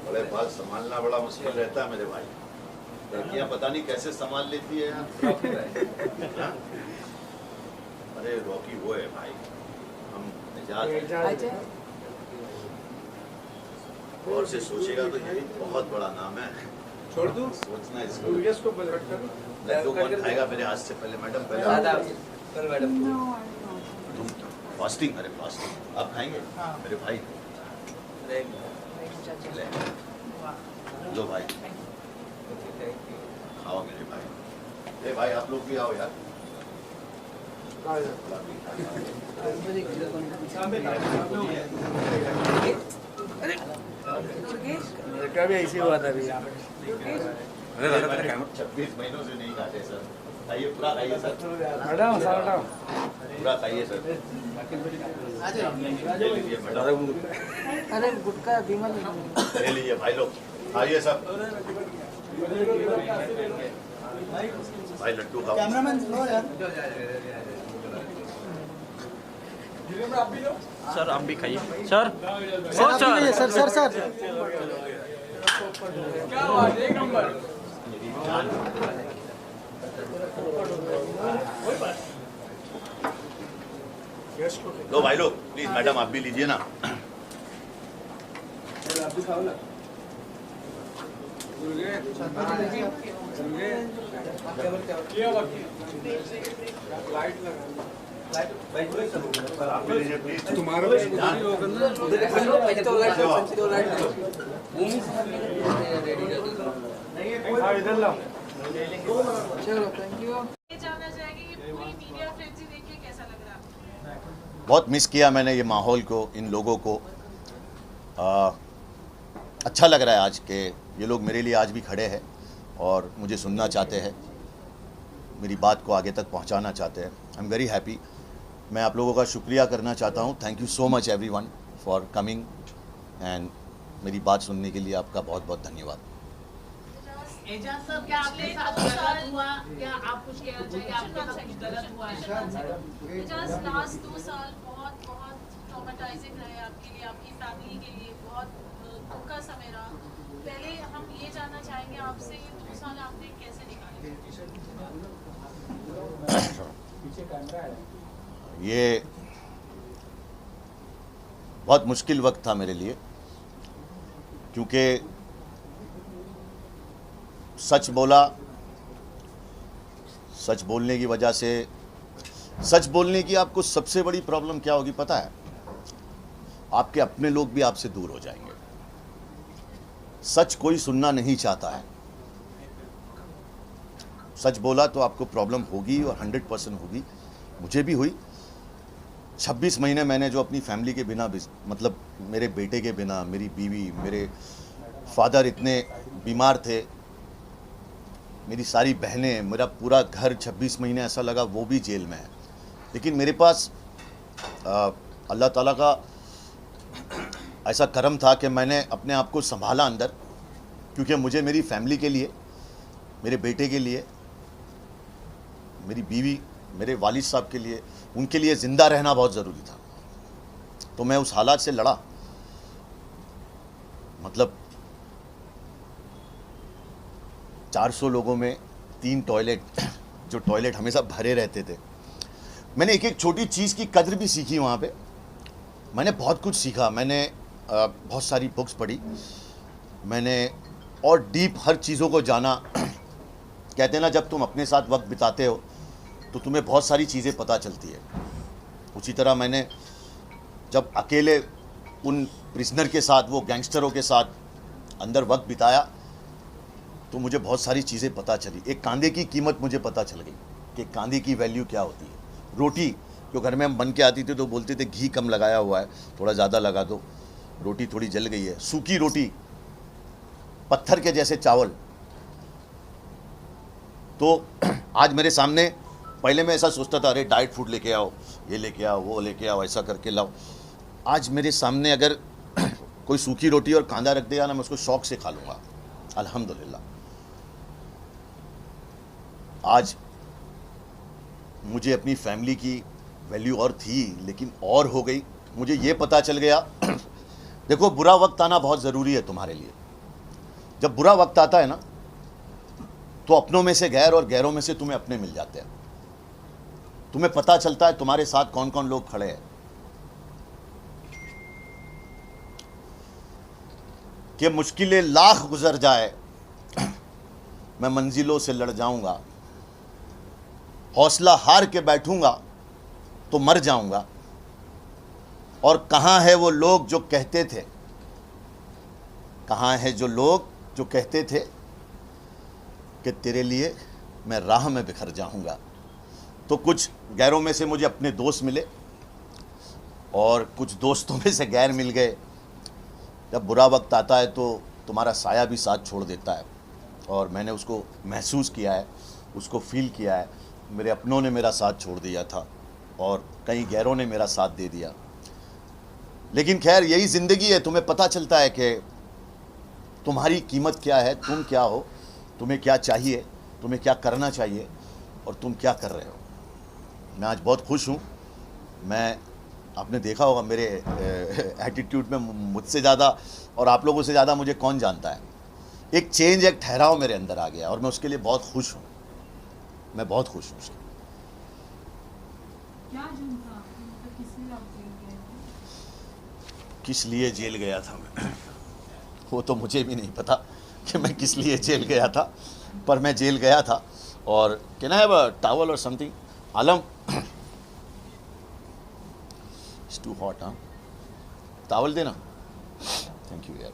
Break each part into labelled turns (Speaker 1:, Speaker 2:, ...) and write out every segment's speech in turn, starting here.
Speaker 1: बड़े बाल संभालना बड़ा मुश्किल रहता है मेरे भाई। लड़कियां पता नहीं कैसे संभाल लेती है यार। अरे रॉकी वो है भाई, हम एजाज हैं। और से सोचेगा तो ये बहुत बड़ा नाम है।
Speaker 2: छोड़ दूं?
Speaker 1: सोचना इसको।
Speaker 2: को बजट कर।
Speaker 1: लड्डू कौन खाएगा मेरे हाथ से पहले? मैडम पहले तुम फास्टिंग। अरे फास्टिंग आप खाएंगे? मेरे भाई लो भाई खाओ मेरे भाई। भाई आप लोग भी आओ यार।
Speaker 2: क्या भी ऐसी हुआ था अभी।
Speaker 1: 26 महीनों से नहीं खाते सर। खाइए पूरा खाइए सर।
Speaker 2: मैडम
Speaker 1: पूरा खाइए सर। ले लीजिए मैडम।
Speaker 3: अरे गुटका धीमा
Speaker 1: ले लीजिए भाई लोग खाइए सब। भाई लड्डू खाओ।
Speaker 3: कैमरामैन लो यार।
Speaker 4: सर आप भी खाइए सर।
Speaker 3: सर सर सर
Speaker 2: क्या हुआ? एक नंबर।
Speaker 1: लो भाई लोग प्लीज। मैडम आप भी लीजिए ना।
Speaker 2: तुम्हारा इधर लाओ।
Speaker 3: चलो थैंक यू।
Speaker 5: जानना चाहेंगे कि पूरी मीडिया फ्रेंजी देख के कैसा लग रहा है?
Speaker 1: बहुत मिस किया मैंने ये माहौल को, इन लोगों को। अच्छा लग रहा है आज के ये लोग मेरे लिए आज भी खड़े हैं और मुझे सुनना चाहते हैं, मेरी बात को आगे तक पहुंचाना चाहते हैं। I am very happy. मैं आप लोगों का शुक्रिया करना चाहता हूं। Thank you so much everyone for coming and मेरी बात सुनने के लिए आपका बहुत बहुत धन्यवाद।
Speaker 6: एजाज साहब क्या आपके साथ गलत हुआ? क्या आप कुछ कहना चाहिए? आपके साथ कुछ गलत हुआ है?
Speaker 5: एजाज लास्ट 2 साल बहुत ट्रॉमेटाइजिंग रहे आपके लिए, आपकी फैमिली के लिए बहुत दुख का समय रहा। पहले हम ये जानना चाहेंगे आपसे ये 2 साल आपने कैसे निकाले?
Speaker 1: ये बहुत मुश्किल वक्त था मेरे लिए, क्योंकि सच बोला, सच बोलने की वजह से, सच बोलने की आपको सबसे बड़ी प्रॉब्लम क्या होगी पता है? आपके अपने लोग भी आपसे दूर हो जाएंगे। सच कोई सुनना नहीं चाहता है। सच बोला तो आपको प्रॉब्लम होगी और 100% होगी। मुझे भी हुई। 26 महीने मैंने जो अपनी फैमिली के बिना, मतलब मेरे बेटे के बिना, मेरी बीवी, मेरे फादर इतने बीमार थे, मेरी सारी बहनें, मेरा पूरा घर 26 महीने ऐसा लगा वो भी जेल में है। लेकिन मेरे पास अल्लाह ताला का ऐसा करम था कि मैंने अपने आप को संभाला अंदर, क्योंकि मुझे मेरी फैमिली के लिए, मेरे बेटे के लिए, मेरी बीवी, मेरे वालिद साहब के लिए, उनके लिए ज़िंदा रहना बहुत ज़रूरी था। तो मैं उस हालात से लड़ा। मतलब 400 लोगों में 3 टॉयलेट, जो टॉयलेट हमेशा भरे रहते थे। मैंने एक एक छोटी चीज़ की कद्र भी सीखी वहाँ पे। मैंने बहुत कुछ सीखा। मैंने बहुत सारी बुक्स पढ़ी, मैंने और डीप हर चीज़ों को जाना। कहते हैं ना, जब तुम अपने साथ वक्त बिताते हो तो तुम्हें बहुत सारी चीज़ें पता चलती है। उसी तरह मैंने जब अकेले उन प्रिजनर के साथ, वो गैंगस्टरों के साथ अंदर वक्त बिताया तो मुझे बहुत सारी चीज़ें पता चली। एक कांदे की कीमत मुझे पता चल गई कि कांदे की वैल्यू क्या होती है। रोटी जो घर में हम बन के आती थी तो बोलते थे घी कम लगाया हुआ है, थोड़ा ज़्यादा लगा दो, रोटी थोड़ी जल गई है। सूखी रोटी, पत्थर के जैसे चावल। तो आज मेरे सामने, पहले मैं ऐसा सोचता था, अरे डाइट फूड लेके आओ, ये लेके आओ, वो लेके आओ, ऐसा करके लाओ। आज मेरे सामने अगर कोई सूखी रोटी और कांदा रख देगा ना, मैं उसको शौक से खा लूँगा। अल्हम्दुलिल्लाह। आज मुझे अपनी फैमिली की वैल्यू और थी, लेकिन और हो गई। मुझे ये पता चल गया देखो, बुरा वक्त आना बहुत ज़रूरी है तुम्हारे लिए। जब बुरा वक्त आता है ना, तो अपनों में से गैर और गैरों में से तुम्हें अपने मिल जाते हैं। तुम्हें पता चलता है तुम्हारे साथ कौन कौन लोग खड़े हैं। कि मुश्किलें लाख गुजर जाए, मैं मंजिलों से लड़ जाऊंगा। हौसला हार के बैठूंगा तो मर जाऊंगा। और कहाँ है वो लोग जो कहते थे, कहाँ है जो लोग जो कहते थे कि तेरे लिए मैं राह में बिखर जाऊंगा। तो कुछ गैरों में से मुझे अपने दोस्त मिले और कुछ दोस्तों में से गैर मिल गए। जब बुरा वक्त आता है तो तुम्हारा साया भी साथ छोड़ देता है, और मैंने उसको महसूस किया है, उसको फील किया है। मेरे अपनों ने मेरा साथ छोड़ दिया था और कई गैरों ने मेरा साथ दे दिया। लेकिन खैर, यही ज़िंदगी है। तुम्हें पता चलता है कि तुम्हारी कीमत क्या है, तुम क्या हो, तुम्हें क्या चाहिए, तुम्हें क्या करना चाहिए और तुम क्या कर रहे हो। मैं आज बहुत खुश हूँ। मैं, आपने देखा होगा मेरे एटीट्यूड में मुझसे ज़्यादा और आप लोगों से ज़्यादा मुझे कौन जानता है। एक चेंज, एक ठहराव मेरे अंदर आ गया और मैं उसके लिए बहुत खुश हूँ। मैं बहुत खुश हूँ उसके लिए।
Speaker 5: क्या जुर्म था आपका? मतलब किस लिए आप जेल गए थे?
Speaker 1: किस लिए जेल गया था मैं, वो तो मुझे भी नहीं पता कि मैं किस लिए जेल गया था, पर मैं जेल गया था। और can I have a towel और something? Alam, it's too hot. हाँ, टॉवल देना। थैंक यू यार।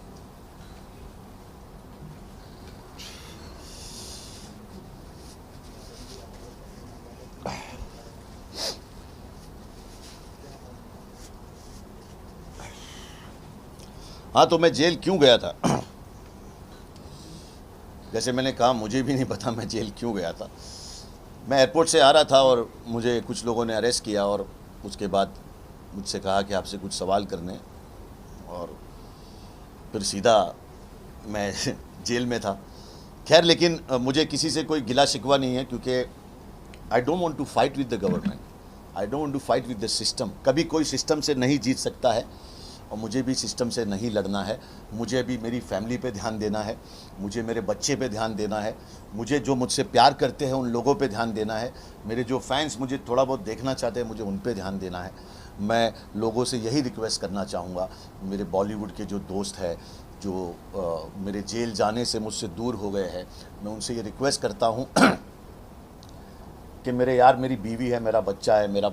Speaker 1: हाँ, तो मैं जेल क्यों गया था? जैसे मैंने कहा, मुझे भी नहीं पता मैं जेल क्यों गया था। मैं एयरपोर्ट से आ रहा था और मुझे कुछ लोगों ने अरेस्ट किया और उसके बाद मुझसे कहा कि आपसे कुछ सवाल करने, और फिर सीधा मैं जेल में था। खैर, लेकिन मुझे किसी से कोई गिला शिकवा नहीं है, क्योंकि I don't want to fight with the government, I don't want to fight with the system. कभी कोई सिस्टम से नहीं जीत सकता है और मुझे भी सिस्टम से नहीं लड़ना है। मुझे भी मेरी फैमिली पे ध्यान देना है, मुझे मेरे बच्चे पे ध्यान देना है, मुझे जो मुझसे प्यार करते हैं उन लोगों पे ध्यान देना है, मेरे जो फैंस मुझे थोड़ा बहुत देखना चाहते हैं मुझे उन पे ध्यान देना है। मैं लोगों से यही रिक्वेस्ट करना चाहूँगा, मेरे बॉलीवुड के जो दोस्त हैं जो मेरे जेल जाने से मुझसे दूर हो गए हैं, मैं उनसे ये रिक्वेस्ट करता हूँ कि मेरे यार, मेरी बीवी है, मेरा बच्चा है, मेरा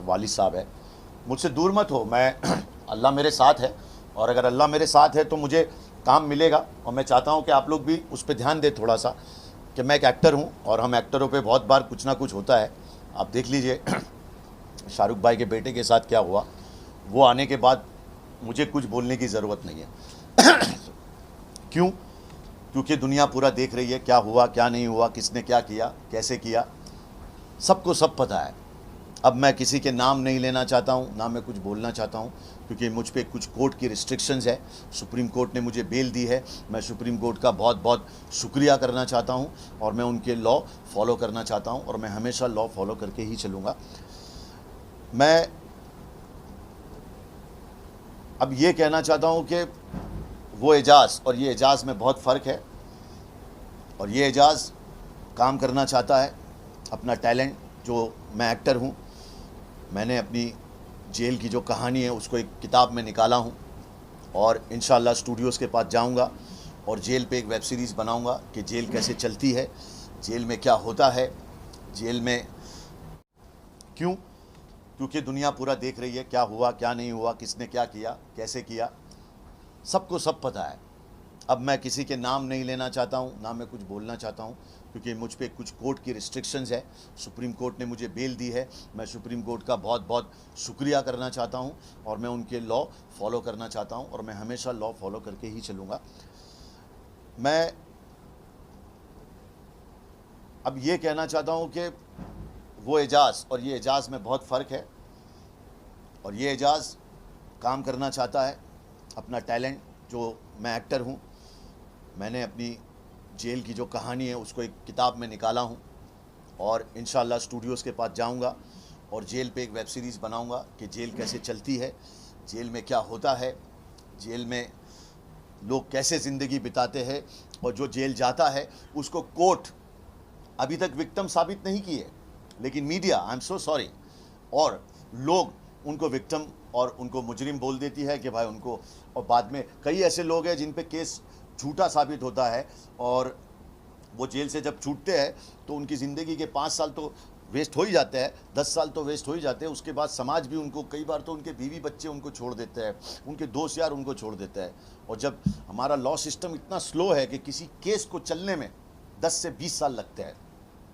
Speaker 1: वालिद साहब है, मुझसे दूर मत हो। मैं, अल्लाह मेरे साथ है, और अगर अल्लाह मेरे साथ है तो मुझे काम मिलेगा। और मैं चाहता हूँ कि आप लोग भी उस पर ध्यान दें थोड़ा सा, कि मैं एक एक्टर हूँ और हम एक्टरों पे बहुत बार कुछ ना कुछ होता है। आप देख लीजिए शाहरुख भाई के बेटे के साथ क्या हुआ। वो आने के बाद मुझे कुछ बोलने की ज़रूरत नहीं है। क्यों? क्योंकि दुनिया पूरा देख रही है क्या हुआ, क्या नहीं हुआ, किसने क्या किया, कैसे किया, सबको सब पता है। अब मैं किसी के नाम नहीं लेना चाहता हूँ, ना मैं कुछ बोलना चाहता हूँ, क्योंकि मुझ पे कुछ कोर्ट की रिस्ट्रिक्शंस है। सुप्रीम कोर्ट ने मुझे बेल दी है। मैं सुप्रीम कोर्ट का बहुत बहुत शुक्रिया करना चाहता हूँ और मैं उनके लॉ फॉलो करना चाहता हूँ और मैं हमेशा लॉ फॉलो करके ही चलूँगा। मैं अब ये कहना चाहता हूँ कि वो एजाज़ और ये एजाज़ में बहुत फ़र्क है। और ये एजाज़ काम करना चाहता है, अपना टैलेंट, जो मैं एक्टर हूँ, मैंने अपनी जेल की जो कहानी है उसको एक किताब में निकाला हूँ और इंशाल्लाह स्टूडियोज़ के पास जाऊँगा और जेल पे एक वेब सीरीज़ बनाऊँगा कि जेल कैसे चलती है, जेल में क्या होता है, जेल में क्यों, क्योंकि दुनिया पूरा देख रही है क्या हुआ, क्या नहीं हुआ, किसने क्या किया, कैसे किया, सबको सब पता है। अब मैं किसी के नाम नहीं लेना चाहता हूँ, ना मैं कुछ बोलना चाहता हूँ, क्योंकि मुझ पे कुछ कोर्ट की रिस्ट्रिक्शंस है। सुप्रीम कोर्ट ने मुझे बेल दी है। मैं सुप्रीम कोर्ट का बहुत बहुत शुक्रिया करना चाहता हूँ और मैं उनके लॉ फॉलो करना चाहता हूँ और मैं हमेशा लॉ फॉलो करके ही चलूँगा। मैं अब ये कहना चाहता हूँ कि वो एजाज़ और ये एजाज़ में बहुत फ़र्क है। और ये एजाज़ काम करना चाहता है, अपना टैलेंट, जो मैं एक्टर हूँ, मैंने अपनी जेल की जो कहानी है उसको एक किताब में निकाला हूँ और इंशाल्लाह स्टूडियोज़ के पास जाऊँगा और जेल पे एक वेब सीरीज़ बनाऊँगा कि जेल कैसे चलती है, जेल में क्या होता है, जेल में लोग कैसे ज़िंदगी बिताते हैं, और जो जेल जाता है उसको कोर्ट अभी तक विक्टिम साबित नहीं की है, लेकिन media, I am so sorry, और लोग उनको विक्टिम और उनको मुजरिम बोल देती है कि भाई उनको, और बाद में कई ऐसे लोग हैं जिन पे केस झूठा साबित होता है और वो जेल से जब छूटते हैं तो उनकी ज़िंदगी के 5 साल तो वेस्ट हो ही जाते हैं, 10 साल तो वेस्ट हो ही जाते हैं। उसके बाद समाज भी उनको, कई बार तो उनके बीवी बच्चे उनको छोड़ देते हैं, उनके दोस्त यार उनको छोड़ देते हैं। और जब हमारा लॉ सिस्टम इतना स्लो है कि किसी केस को चलने में 10 से 20 साल लगते हैं,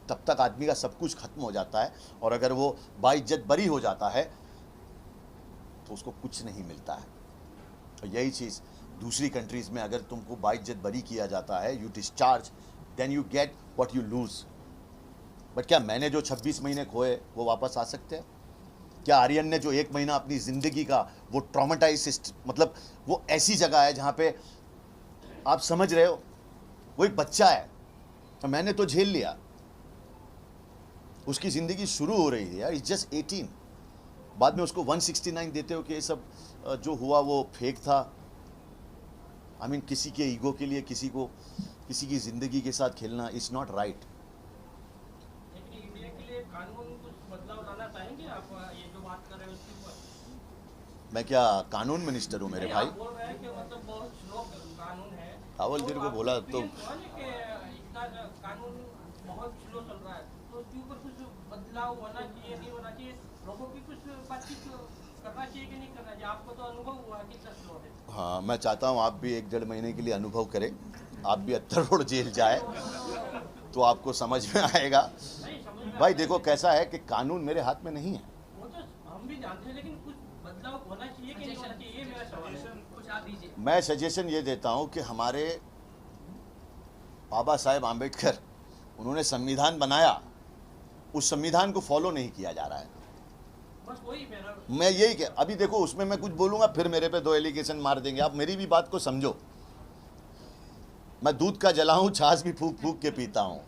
Speaker 1: तब तक आदमी का सब कुछ खत्म हो जाता है, और अगर वो बाइज्जत बरी हो जाता है तो उसको कुछ नहीं मिलता है। और यही चीज़ दूसरी कंट्रीज़ में, अगर तुमको बाइज्जत बरी किया जाता है, you discharge, then you get what you lose. But क्या मैंने जो 26 महीने खोए वो वापस आ सकते हैं? क्या आर्यन ने जो 1 महीना अपनी ज़िंदगी का वो ट्रॉमेटाइज, मतलब वो ऐसी जगह है जहाँ पे आप समझ रहे हो वो एक बच्चा है, तो मैंने तो झेल लिया, उसकी ज़िंदगी शुरू हो रही है यार, इट्स जस्ट 18, बाद में उसको 169 देते हो कि ये सब जो हुआ वो फेक था। आई मीन किसी के ईगो के लिए किसी की ज़िंदगी के साथ खेलना इज़ नॉट राइट।
Speaker 4: लेकिन इंडिया के लिए कानून कुछ बदलाव लाना चाहेंगे आप, ये जो बात कर रहे हैं उसके ऊपर?
Speaker 1: मैं क्या कानून मिनिस्टर हूँ मेरे भाई?
Speaker 4: आप बोल रहे हैं कि मतलब बहुत स्लो कानून है,
Speaker 1: रावल देर को बोला तो
Speaker 4: इतना कानून बहुत स्लो चल रहा है, तो उसके ऊपर कुछ बदलाव होना चाहिए, नहीं होना चाहिए, लोगों की कुछ बातचीत करना चाहिए कि नहीं करना चाहिए? आपको तो अनुभव हुआ कि कितना स्लो है।
Speaker 1: हाँ, मैं चाहता हूँ आप भी 1-1.5 महीने के लिए अनुभव करें, आप भी 78 रोड जेल जाए तो आपको समझ में आएगा। भाई देखो कैसा है कि कानून मेरे हाथ में नहीं है,
Speaker 4: वो तो हम भी जानते हैं, लेकिन कुछ बदलाव होना चाहिए कि नहीं होना चाहिए, ये मेरा सवाल है। कुछ आप दीजिए।
Speaker 1: मैं सजेशन ये देता हूँ कि हमारे बाबा साहेब आम्बेडकर, उन्होंने संविधान बनाया, उस संविधान को फॉलो नहीं किया जा रहा है।
Speaker 4: बस वही मेरा,
Speaker 1: मैं यही कह, अभी देखो उसमें मैं कुछ बोलूँगा फिर मेरे पे 2 एलिगेशन मार देंगे, आप मेरी भी बात को समझो। मैं दूध का जला हूँ, छाछ भी फूक फूक के पीता हूँ।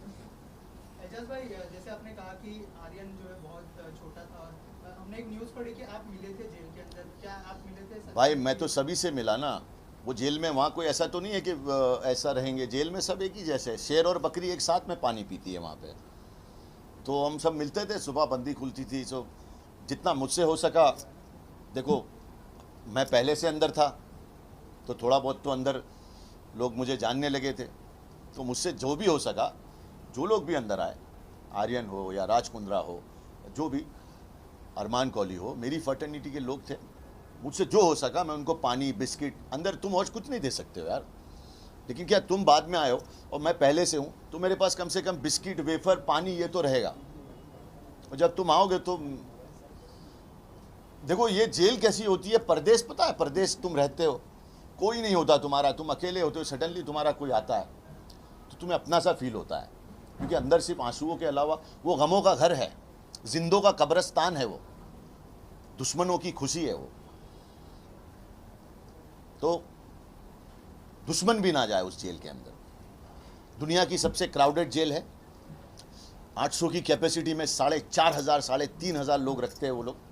Speaker 3: एजाज भाई, जैसे आपने कहा कि आर्यन जो है बहुत छोटा था, और हमने एक न्यूज़ पढ़ी कि आप मिले थे जेल के अंदर, क्या आप मिले थे?
Speaker 1: भाई मैं तो सभी से मिला ना, वो जेल में वहाँ कोई ऐसा तो नहीं है कि ऐसा रहेंगे, जेल में सब एक ही जैसे, शेर और बकरी एक साथ में पानी पीती है वहाँ पे। तो हम सब मिलते थे, सुबह बंदी खुलती थी, तो जितना मुझसे हो सका, देखो मैं पहले से अंदर था तो थोड़ा बहुत तो अंदर लोग मुझे जानने लगे थे, तो मुझसे जो भी हो सका, जो लोग भी अंदर आए, आर्यन हो या राज कुंद्रा हो, जो भी अरमान कौली हो, मेरी फर्टर्निटी के लोग थे, मुझसे जो हो सका मैं उनको पानी बिस्किट, अंदर तुम और कुछ नहीं दे सकते हो यार, लेकिन क्या तुम बाद में आए हो और मैं पहले से हूँ, तो मेरे पास कम से कम बिस्किट, वेफर, पानी ये तो रहेगा। और जब तुम आओगे तो देखो ये जेल कैसी होती है, परदेश, पता है परदेश तुम रहते हो, कोई नहीं होता तुम्हारा, तुम अकेले होते हो, सडनली तुम्हारा कोई आता है तो तुम्हें अपना सा फील होता है, क्योंकि अंदर सिर्फ आंसुओं के अलावा वो गमों का घर है, जिंदों का कब्रिस्तान है, वो दुश्मनों की खुशी है वो। तो दुश्मन भी ना जाए उस जेल के अंदर। दुनिया की सबसे क्राउडेड जेल है, 800 की कैपेसिटी में 4,500 3,500 लोग रखते हैं वो लोग।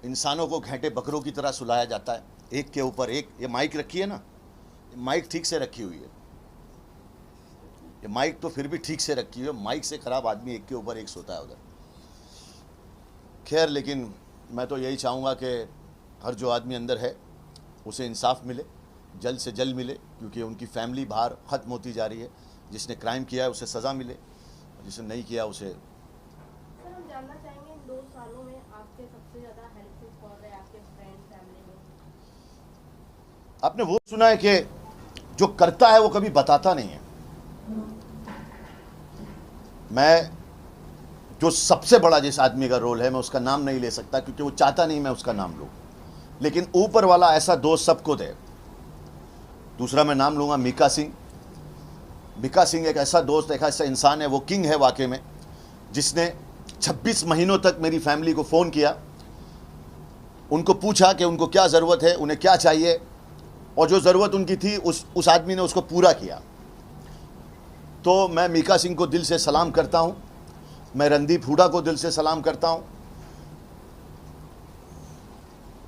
Speaker 1: इंसानों को घेंटे बकरों की तरह सुलाया जाता है, एक के ऊपर एक। ये माइक रखी है ना, माइक ठीक से रखी हुई है, ये माइक तो फिर भी ठीक से रखी हुई है, माइक से खराब आदमी एक के ऊपर एक सोता है उधर। खैर, लेकिन मैं तो यही चाहूँगा कि हर जो आदमी अंदर है उसे इंसाफ मिले, जल्द से जल्द मिले, क्योंकि उनकी फैमिली बाहर ख़त्म होती जा रही है। जिसने क्राइम किया है उसे सज़ा मिले, जिसने नहीं किया उसे।
Speaker 7: सर, हम जानना चाहेंगे इन 2 सालों में आपके सबसे ज़्यादा हेल्पफुल कौन रहे आपके फ्रेंड फैमिली में?
Speaker 1: आपने वो सुना है कि जो करता है वो कभी बताता नहीं है। मैं जो सबसे बड़ा जिस आदमी का रोल है, मैं उसका नाम नहीं ले सकता क्योंकि वो चाहता नहीं मैं उसका नाम लूँ, लेकिन ऊपर वाला ऐसा दोस्त सबको दे। दूसरा मैं नाम लूँगा मीका सिंह। मीका सिंह एक ऐसा दोस्त, एक ऐसा इंसान है, वो किंग है वाकई में, जिसने 26 महीनों तक मेरी फैमिली को फ़ोन किया, उनको पूछा कि उनको क्या ज़रूरत है, उन्हें क्या चाहिए, और जो ज़रूरत उनकी थी उस आदमी ने उसको पूरा किया। तो मैं मीका सिंह को दिल से सलाम करता हूँ, मैं रणदीप हुडा को दिल से सलाम करता हूँ।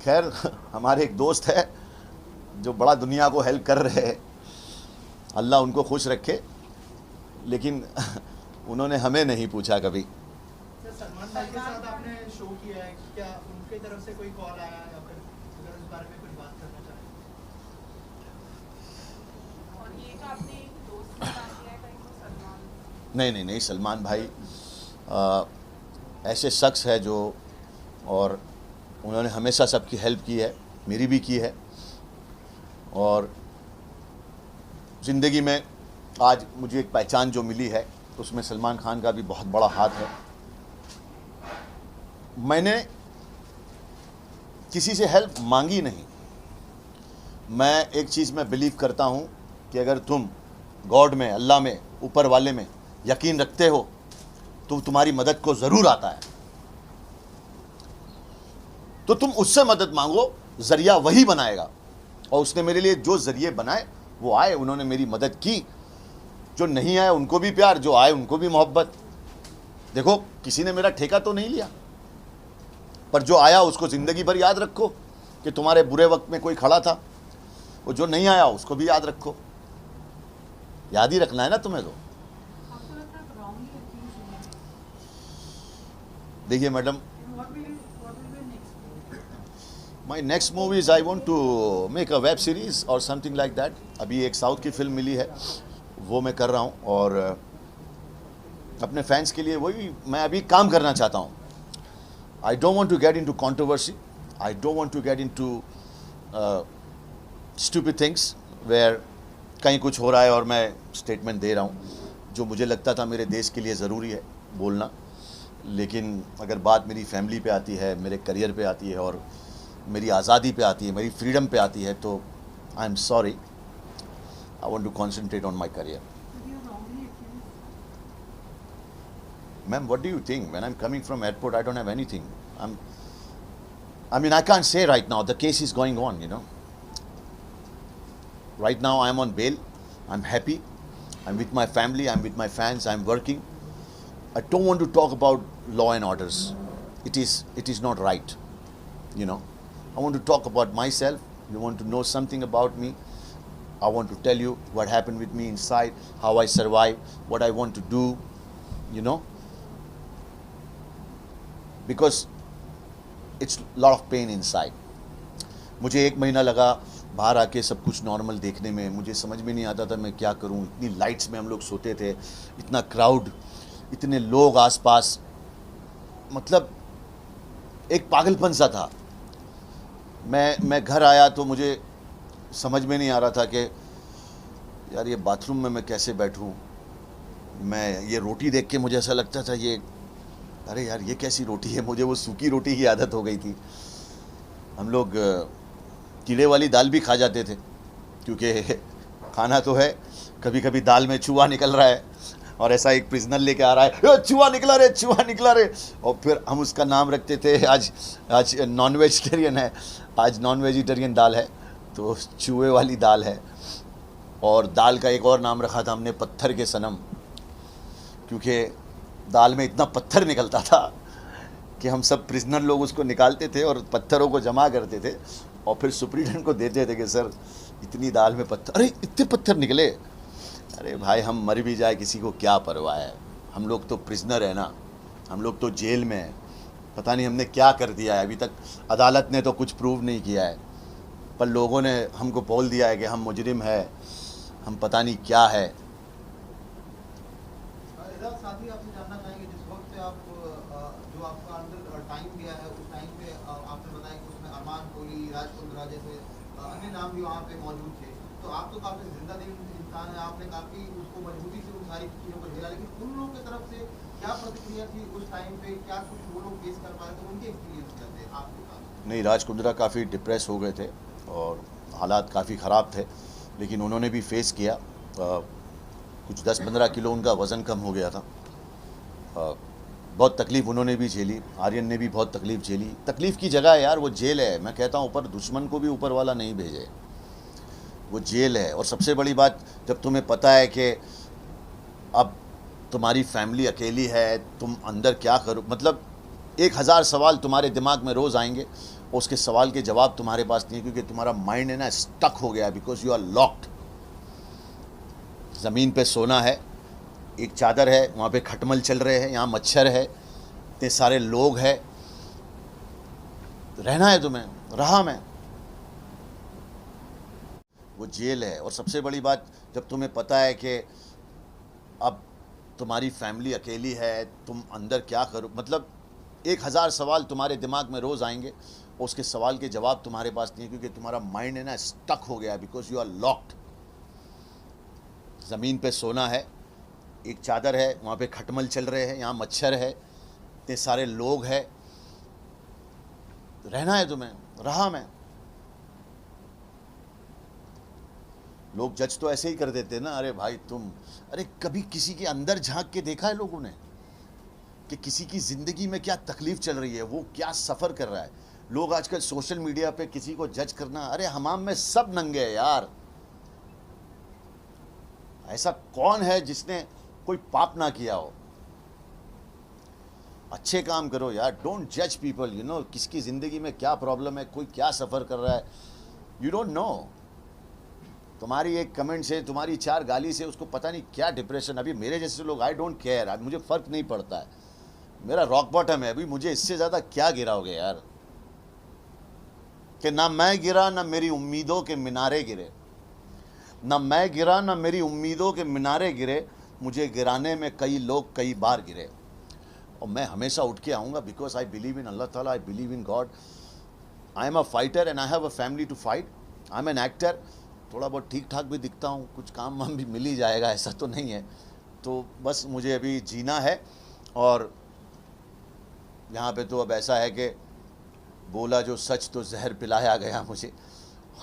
Speaker 1: खैर, हमारे एक दोस्त है जो बड़ा दुनिया को हेल्प कर रहे हैं, अल्लाह उनको खुश रखे, लेकिन उन्होंने हमें नहीं पूछा कभी।
Speaker 3: सर, सलमान भाई के साथ आपने शो किया है, क्या उनके तरफ से कोई कॉल आया या फिर अगर उस बारे में कुछ बात करना चाहें?
Speaker 5: और ये जो आपने एक दोस्त के साथ किया है कहीं तो सलमान
Speaker 1: नहीं, सलमान भाई ऐसे शख्स है जो, और उन्होंने हमेशा सबकी हेल्प की है, मेरी भी की है, और ज़िंदगी में आज मुझे एक पहचान जो मिली है उसमें सलमान खान का भी बहुत बड़ा हाथ है। मैंने किसी से हेल्प मांगी नहीं। मैं एक चीज़ में बिलीव करता हूँ कि अगर तुम गॉड में, अल्लाह में, ऊपर वाले में यकीन रखते हो तो तुम्हारी मदद को ज़रूर आता है, तो तुम उससे मदद मांगो, ज़रिया वही बनाएगा। और उसने मेरे लिए जो ज़रिए बनाए वो आए, उन्होंने मेरी मदद की। जो नहीं आए उनको भी प्यार, जो आए उनको भी मोहब्बत। देखो, किसी ने मेरा ठेका तो नहीं लिया, पर जो आया उसको ज़िंदगी भर याद रखो कि तुम्हारे बुरे वक्त में कोई खड़ा था। वो जो नहीं आया उसको भी याद रखो, याद ही रखना है ना तुम्हें। तो
Speaker 5: आपको लगता है रॉन्गली एक्यूज हुए हैं?
Speaker 1: देखिए madam,
Speaker 5: What will be next?
Speaker 1: My next movies I want to make a web series और समथिंग लाइक दैट। अभी एक साउथ की फिल्म मिली है, वो मैं कर रहा हूँ, और अपने फैंस के लिए वही मैं अभी काम करना चाहता हूँ। I don't want to get into controversy, I don't want to get into stupid things where कहीं कुछ हो रहा है और मैं स्टेटमेंट दे रहा हूँ। जो मुझे लगता था मेरे देश के लिए ज़रूरी है बोलना, लेकिन अगर बात मेरी फैमिली पे आती है, मेरे करियर पे आती है, और मेरी आज़ादी पे आती है, मेरी फ्रीडम पे आती है, तो I am sorry, I want to concentrate on my career. Ma'am, what do you think? When I'm coming from airport, I don't have anything. I mean, I can't say right now. The case is going on, you know. Right now, I'm on bail. I'm happy. I'm with my family. I'm with my fans. I'm working. I don't want to talk about law and orders. It is not right, you know. I want to talk about myself. You want to know something about me? I want to tell you what happened with me inside, how I survived, what I want to do, you know. Because it's lot of pain inside. मुझे 1 महीना लगा बाहर आके सब कुछ normal देखने में। मुझे समझ में नहीं आता था मैं क्या करूं। इतनी लाइट्स में हम लोग सोते थे, इतना क्राउड, इतने लोग आसपास, मतलब एक पागलपन सा था। मैं घर आया तो मुझे समझ में नहीं आ रहा था कि यार ये बाथरूम में मैं कैसे बैठूं। मैं ये रोटी देख के मुझे ऐसा लगता था, ये अरे यार ये कैसी रोटी है। मुझे वो सूखी रोटी की आदत हो गई थी। हम लोग कीड़े वाली दाल भी खा जाते थे, क्योंकि खाना तो है, कभी कभी दाल में चूहा निकल रहा है और ऐसा एक प्रिजनर लेके आ रहा है, चूहा निकला रे, चूहा निकला रे, और फिर हम उसका नाम रखते थे। आज नॉन वेजिटेरियन है, आज नॉन वेजिटेरियन दाल है, तो चूहे वाली दाल है। और दाल का एक और नाम रखा था हमने, पत्थर के सनम, क्योंकि दाल में इतना पत्थर निकलता था कि हम सब प्रिजनर लोग उसको निकालते थे और पत्थरों को जमा करते थे और फिर सुप्रीटेंडेंट को देते थे कि सर इतनी दाल में पत्थर, अरे इतने पत्थर निकले। अरे भाई हम मर भी जाए किसी को क्या परवाह है, हम लोग तो प्रिजनर है ना, हम लोग तो जेल में हैं। पता नहीं हमने क्या कर दिया है, अभी तक अदालत ने तो कुछ प्रूव नहीं किया है, पर लोगों ने हमको बोल दिया है कि हम मुजरिम है, हम पता नहीं क्या है।
Speaker 3: साथ ही आपसे जानना चाहेंगे, जिस वक्त से आप जो आपका अंदर टाइम दिया है उस टाइम पे आपने बताया कि उसमें अरमान कोहली, राज कुंद्रा जैसे अन्य नाम भी वहाँ पे मौजूद थे, तो आप तो काफ़ी जिंदा दिल इंसान है, आपने काफ़ी उसको मजबूती से उन सारी चीज़ों को झेला, लेकिन उन लोगों की तरफ से क्या प्रतिक्रिया थी उस टाइम पे, क्या कुछ वो लोग फेस कर पाए थे, उनके एक्सपीरियंस क्या थे आपके पास?
Speaker 1: नहीं, राज कुंद्रा काफ़ी डिप्रेस हो गए थे और हालात काफ़ी ख़राब थे, लेकिन उन्होंने भी फेस किया। कुछ 10-15 किलो उनका वज़न कम हो गया था। बहुत तकलीफ़ उन्होंने भी झेली, आर्यन ने भी बहुत तकलीफ़ झेली। तकलीफ़ की जगह है यार, वो जेल है। मैं कहता हूँ ऊपर दुश्मन को भी ऊपर वाला नहीं भेजे, वो जेल है। और सबसे बड़ी बात, जब तुम्हें पता है कि अब तुम्हारी फैमिली अकेली है, तुम अंदर क्या करो, मतलब 1000 सवाल तुम्हारे दिमाग में रोज़ आएंगे। उसके सवाल के जवाब तुम्हारे पास नहीं है, क्योंकि तुम्हारा माइंड है ना स्टक हो गया, बिकॉज यू आर लॉक्ड। ज़मीन पे सोना है, एक चादर है, वहाँ पे खटमल चल रहे हैं, यहाँ मच्छर है, इतने सारे लोग हैं, रहना है तुम्हें, रहा मैं। वो जेल है। और सबसे बड़ी बात, जब तुम्हें पता है कि अब तुम्हारी फैमिली अकेली है, तुम अंदर क्या करो, मतलब 1000 सवाल तुम्हारे दिमाग में रोज़ आएंगे, और उसके सवाल के जवाब तुम्हारे पास नहीं है, क्योंकि तुम्हारा माइंड है ना स्टक हो गया, बिकॉज यू आर लॉक्ड। ज़मीन पे सोना है, एक चादर है, वहाँ पे खटमल चल रहे हैं, यहाँ मच्छर है, इतने सारे लोग हैं, रहना है तुम्हें, रहा मैं। लोग जज तो ऐसे ही कर देते हैं ना, अरे भाई तुम, अरे कभी किसी के अंदर झांक के देखा है लोगों ने कि किसी की ज़िंदगी में क्या तकलीफ़ चल रही है, वो क्या सफ़र कर रहा है। लोग आजकल सोशल मीडिया पे किसी को जज करना, अरे हमाम में सब नंगे हैं यार। ऐसा कौन है जिसने कोई पाप ना किया हो। अच्छे काम करो यार, डोंट जज पीपल, यू नो किसकी ज़िंदगी में क्या प्रॉब्लम है, कोई क्या सफ़र कर रहा है, यू डोंट नो। तुम्हारी एक कमेंट से, तुम्हारी 4 गाली से उसको पता नहीं क्या डिप्रेशन। अभी मेरे जैसे लोग, आई डोंट केयर, मुझे फ़र्क नहीं पड़ता है, मेरा रॉक बॉटम है, अभी मुझे इससे ज़्यादा क्या गिराओगे यार, कि ना मैं गिरा ना मेरी उम्मीदों के मीनारे गिरे, ना मैं गिरा ना मेरी उम्मीदों के मीनारे गिरे, मुझे गिराने में कई लोग कई बार गिरे। और मैं हमेशा उठ के आऊँगा, because I believe in Allah Taala, I believe in God, I am a fighter and I have a family to fight, I am an actor. थोड़ा बहुत ठीक ठाक भी दिखता हूँ, कुछ काम वाम भी मिल ही जाएगा, ऐसा तो नहीं है। तो बस मुझे अभी जीना है। और यहाँ पे तो अब ऐसा है कि बोला जो सच तो जहर पिलाया गया मुझे,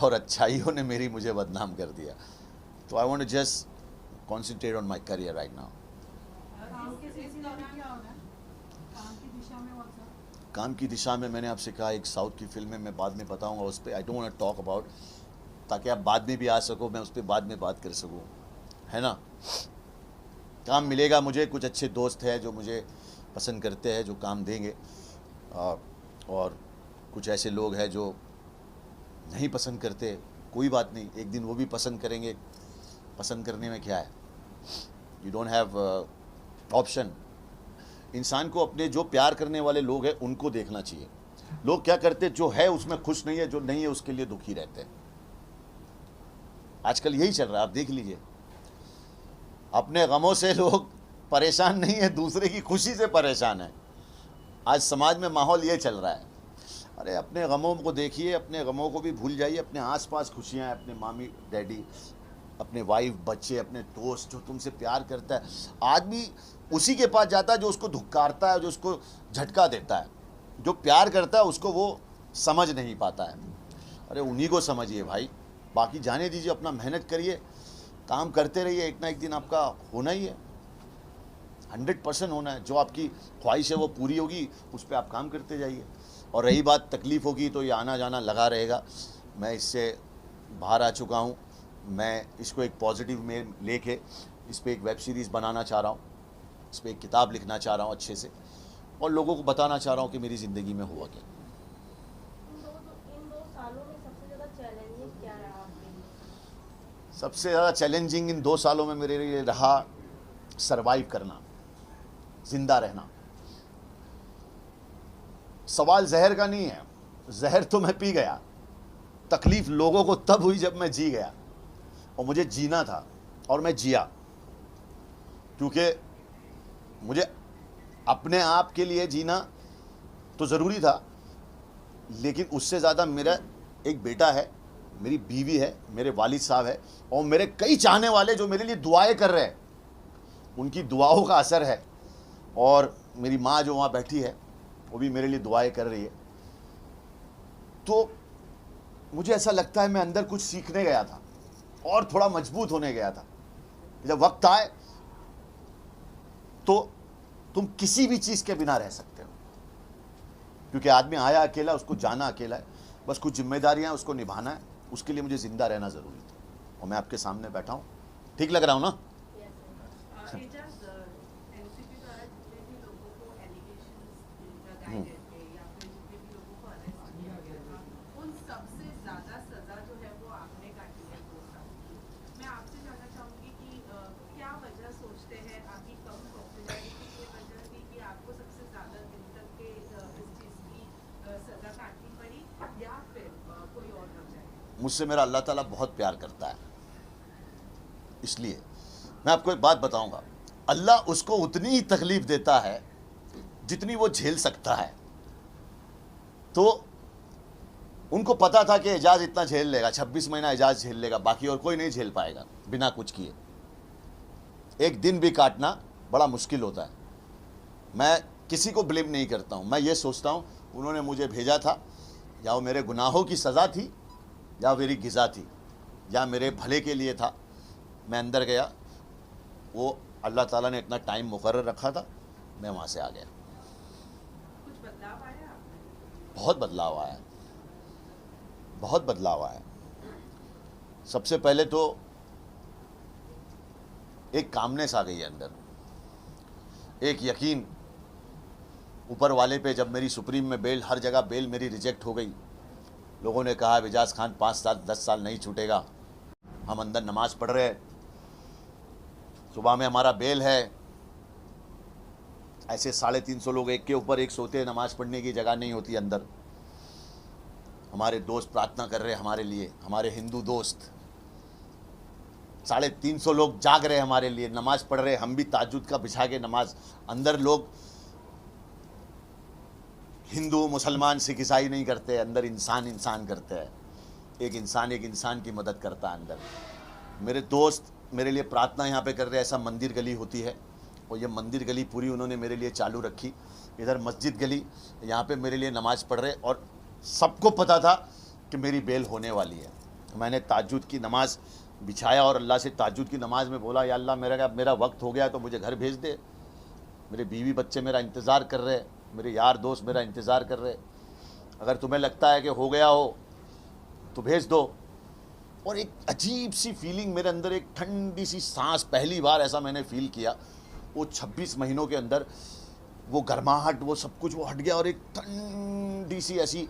Speaker 1: और अच्छाइयों ने मेरी मुझे बदनाम कर दिया। तो I want to just concentrate on my career right now. काम की दिशा में मैंने आपसे कहा, एक साउथ की फिल्म है, मैं बाद में बताऊंगा उस पर, I don't want to talk about, ताकि आप बाद में भी आ सको, मैं उस पर बाद में बात कर सकूँ, है ना। काम मिलेगा मुझे, कुछ अच्छे दोस्त हैं जो मुझे पसंद करते हैं, जो काम देंगे, और कुछ ऐसे लोग हैं जो नहीं पसंद करते, कोई बात नहीं, एक दिन वो भी पसंद करेंगे। पसंद करने में क्या है, यू डोंट हैव ऑप्शन। इंसान को अपने जो प्यार करने वाले लोग हैं उनको देखना चाहिए। लोग क्या करते, जो है उसमें खुश नहीं है, जो नहीं है उसके लिए दुखी रहते हैं। आजकल यही चल रहा है, आप देख लीजिए। अपने गमों से लोग परेशान नहीं है, दूसरे की खुशी से परेशान है। आज समाज में माहौल ये चल रहा है। अरे अपने गमों को देखिए, अपने गमों को भी भूल जाइए, अपने आसपास खुशियाँ हैं, अपने मामी डैडी, अपने वाइफ, बच्चे, अपने दोस्त, जो तुमसे प्यार करता है। आदमी उसी के पास जाता है जो उसको धुक्कारता है, जो उसको झटका देता है। जो प्यार करता है उसको वो समझ नहीं पाता है। अरे उन्हीं को समझिए भाई, बाकी जाने दीजिए, अपना मेहनत करिए, काम करते रहिए, एक ना एक दिन आपका होना ही है, 100% होना है। जो आपकी ख्वाहिश है वो पूरी होगी, उस पर आप काम करते जाइए। और रही बात तकलीफ़ होगी तो ये आना जाना लगा रहेगा। मैं इससे बाहर आ चुका हूँ। मैं इसको एक पॉजिटिव में लेके इस पर एक वेब सीरीज़ बनाना चाह रहा हूँ, इस पर एक किताब लिखना चाह रहा हूँ अच्छे से, और लोगों को बताना चाह रहा हूँ कि मेरी ज़िंदगी में हुआ क्या।
Speaker 7: इन दो सालों में सबसे ज़्यादा चैलेंजिंग क्या रहा आपके लिए?
Speaker 1: सबसे ज़्यादा चैलेंजिंग इन 2 सालों में मेरे लिए रहा सरवाइव करना, ज़िंदा रहना। सवाल जहर का नहीं है, जहर तो मैं पी गया, तकलीफ़ लोगों को तब हुई जब मैं जी गया, और मुझे जीना था और मैं जिया, क्योंकि मुझे अपने आप के लिए जीना तो ज़रूरी था। लेकिन उससे ज़्यादा मेरा एक बेटा है, मेरी बीवी है, मेरे वालिद साहब है, और मेरे कई चाहने वाले जो मेरे लिए दुआएं कर रहे हैं, उनकी दुआओं का असर है। और मेरी माँ जो वहाँ बैठी है वो भी मेरे लिए दुआएं कर रही है। तो मुझे ऐसा लगता है मैं अंदर कुछ सीखने गया था और थोड़ा मजबूत होने गया था। जब वक्त आए तो तुम किसी भी चीज़ के बिना रह सकते हो, क्योंकि आदमी आया अकेला, उसको जाना अकेला है। बस कुछ जिम्मेदारियां उसको निभाना है, उसके लिए मुझे ज़िंदा रहना ज़रूरी था, और मैं आपके सामने बैठा हूँ। ठीक लग रहा हूँ ना? मुझसे मेरा अल्लाह ताला बहुत प्यार करता है। इसलिए मैं आपको एक बात बताऊंगा, अल्लाह उसको उतनी ही तकलीफ देता है जितनी वो झेल सकता है। तो उनको पता था कि एजाज इतना झेल लेगा, 26 महीना एजाज झेल लेगा, बाकी और कोई नहीं झेल पाएगा बिना कुछ किए। एक दिन भी काटना बड़ा मुश्किल होता है। मैं किसी को ब्लेम नहीं करता हूँ, मैं ये सोचता हूँ उन्होंने मुझे भेजा था, या वो मेरे गुनाहों की सज़ा थी या मेरी गिज़ा थी या मेरे भले के लिए था। मैं अंदर गया, वो अल्लाह ताला ने इतना टाइम मुकर्रर रखा था, मैं वहाँ से आ गया।
Speaker 6: कुछ बदलाव आया?
Speaker 1: बहुत बदलाव आया, बहुत बदलाव आया। सबसे पहले तो एक कामनेस आ गई है अंदर, एक यकीन ऊपर वाले पे। जब मेरी सुप्रीम में बेल, हर जगह बेल मेरी रिजेक्ट हो गई, लोगों ने कहा एजाज खान 5 साल 10 साल नहीं छूटेगा। हम अंदर नमाज पढ़ रहे हैं, सुबह में हमारा बेल है, ऐसे 350 लोग एक के ऊपर एक सोते हैं, नमाज पढ़ने की जगह नहीं होती अंदर। हमारे दोस्त प्रार्थना कर रहे हैं हमारे लिए, हमारे हिंदू दोस्त 350 लोग जाग रहे हैं हमारे लिए, नमाज पढ़ रहे हैं। हम भी ताज्जुद का बिछा के नमाज, अंदर लोग हिंदू मुसलमान सिख ईसाई नहीं करते, अंदर इंसान इंसान करते हैं। एक इंसान की मदद करता है अंदर। मेरे दोस्त मेरे लिए प्रार्थना यहाँ पे कर रहे हैं। ऐसा मंदिर गली होती है, और ये मंदिर गली पूरी उन्होंने मेरे लिए चालू रखी। इधर मस्जिद गली, यहाँ पे मेरे लिए नमाज पढ़ रहे, और सबको पता था कि मेरी बेल होने वाली है। मैंने ताज्जुद की नमाज बिछाया और अल्लाह से ताज्जुद की नमाज में बोला, या अल्लाह मेरा वक्त हो गया तो मुझे घर भेज दे। मेरे बीवी बच्चे मेरा इंतज़ार कर रहे, मेरे यार दोस्त मेरा इंतज़ार कर रहे। अगर तुम्हें लगता है कि हो गया हो तो भेज दो। और एक अजीब सी फीलिंग मेरे अंदर, एक ठंडी सी सांस, पहली बार ऐसा मैंने फील किया। वो 26 महीनों के अंदर वो गर्माहट, वो सब कुछ वो हट गया, और एक ठंडी सी ऐसी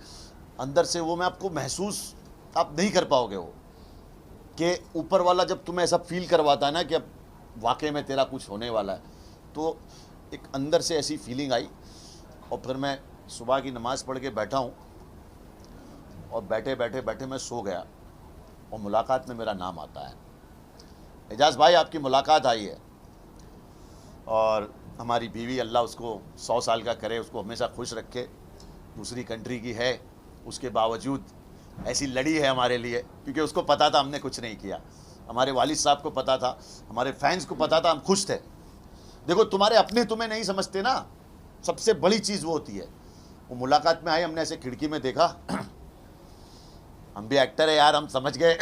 Speaker 1: अंदर से, वो मैं आपको महसूस आप नहीं कर पाओगे, वो कि ऊपर वाला जब तुम्हें ऐसा फील करवाता है ना कि अब वाकई में तेरा कुछ होने वाला है, तो एक अंदर से ऐसी फीलिंग आई। और फिर मैं सुबह की नमाज़ पढ़ के बैठा हूँ, और बैठे मैं सो गया, और मुलाकात में मेरा नाम आता है, एजाज़ भाई आपकी मुलाकात आई है। और हमारी बीवी, अल्लाह उसको 100 साल का करे, उसको हमेशा खुश रखे। दूसरी कंट्री की है, उसके बावजूद ऐसी लड़ी है हमारे लिए, क्योंकि उसको पता था हमने कुछ नहीं किया। हमारे वालिद साहब को पता था, हमारे फैंस को पता था, हम खुश थे। देखो तुम्हारे अपने तुम्हें नहीं समझते ना, सबसे बड़ी चीज़ वो होती है। वो मुलाकात में आए, हमने ऐसे खिड़की में देखा, हम भी एक्टर है यार, हम समझ गए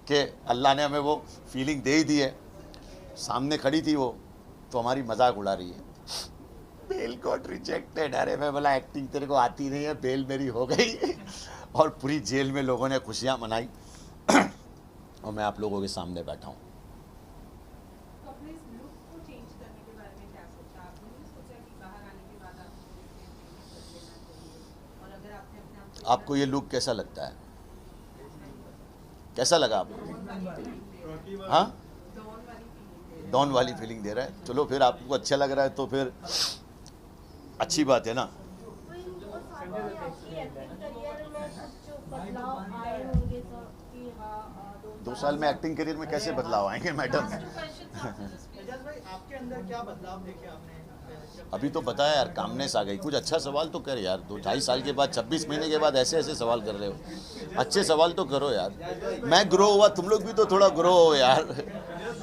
Speaker 1: कि अल्लाह ने हमें वो फीलिंग दे ही दी है। सामने खड़ी थी वो, तो हमारी मजाक उड़ा रही है, बेल गॉट रिजेक्टेड। अरे मैं बोला एक्टिंग तेरे को आती नहीं है, बेल मेरी हो गई। और पूरी जेल में लोगों ने खुशियाँ मनाई, और मैं आप लोगों के सामने बैठा हूँ।
Speaker 6: तो अपने इस लुक को चेंज करने के बारे में क्या सोचा? आपने नहीं सोचा कि बाहर आने के बाद आपको चेंज कर लेना चाहिए? और अगर आपने अपने आप को
Speaker 1: आपको ये लुक कैसा लगता है? कैसा लगा आपको? हाँ, डॉन वाली फीलिंग दे रहा है। चलो फिर आपको अच्छा लग रहा है तो फिर अच्छी बात है ना।
Speaker 7: तो इन 2 सालों में आपकी एक्टिंग करियर में कुछ बदलाव आए होंगे सर कि हाँ
Speaker 1: 2 साल में एक्टिंग करियर में कैसे बदलाव आएंगे मैडम?
Speaker 3: एजाज भाई आपके अंदर क्या बदलाव देखे आपने?
Speaker 1: अभी तो बताया यार, कामनेस आ गई। कुछ अच्छा सवाल तो कर यार, 2-2.5 साल के बाद 26 महीने के बाद ऐसे ऐसे सवाल कर रहे हो, अच्छे सवाल तो करो यार। मैं ग्रो हुआ, तुम लोग भी तो थोड़ा ग्रो हो यार।
Speaker 8: एजाज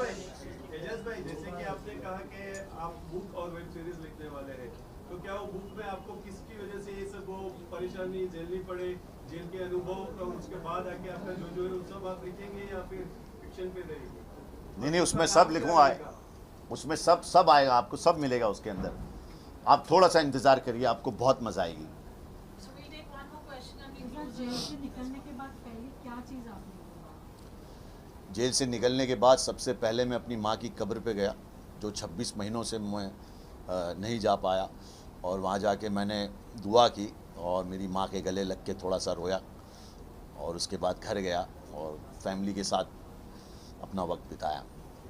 Speaker 8: भाई जैसे कि आपने कहा कि आप बुक और वेब सीरीज लिखने वाले हैं, तो क्या वो बुक में आपको किसकी वजह से ये सब वो परेशानी झेलनी पड़े, जेल के अनुभव, और उसके बाद आके आपका जो है वो सब आप लिखेंगे या फिर फिक्शन पे रहेंगे?
Speaker 1: नहीं, उसमें सब लिखूंगा, उसमें सब आएगा, आपको सब मिलेगा उसके अंदर। आप थोड़ा सा इंतज़ार करिए, आपको बहुत मज़ा आएगी।
Speaker 5: जेल से निकलने के बाद पहले क्या चीज़ आपने की?
Speaker 1: जेल से निकलने के बाद सबसे पहले मैं अपनी माँ की कब्र पे गया, जो 26 महीनों से मैं नहीं जा पाया, और वहाँ जाके मैंने दुआ की और मेरी माँ के गले लग के थोड़ा सा रोया, और उसके बाद घर गया और फैमिली के साथ अपना वक्त बिताया।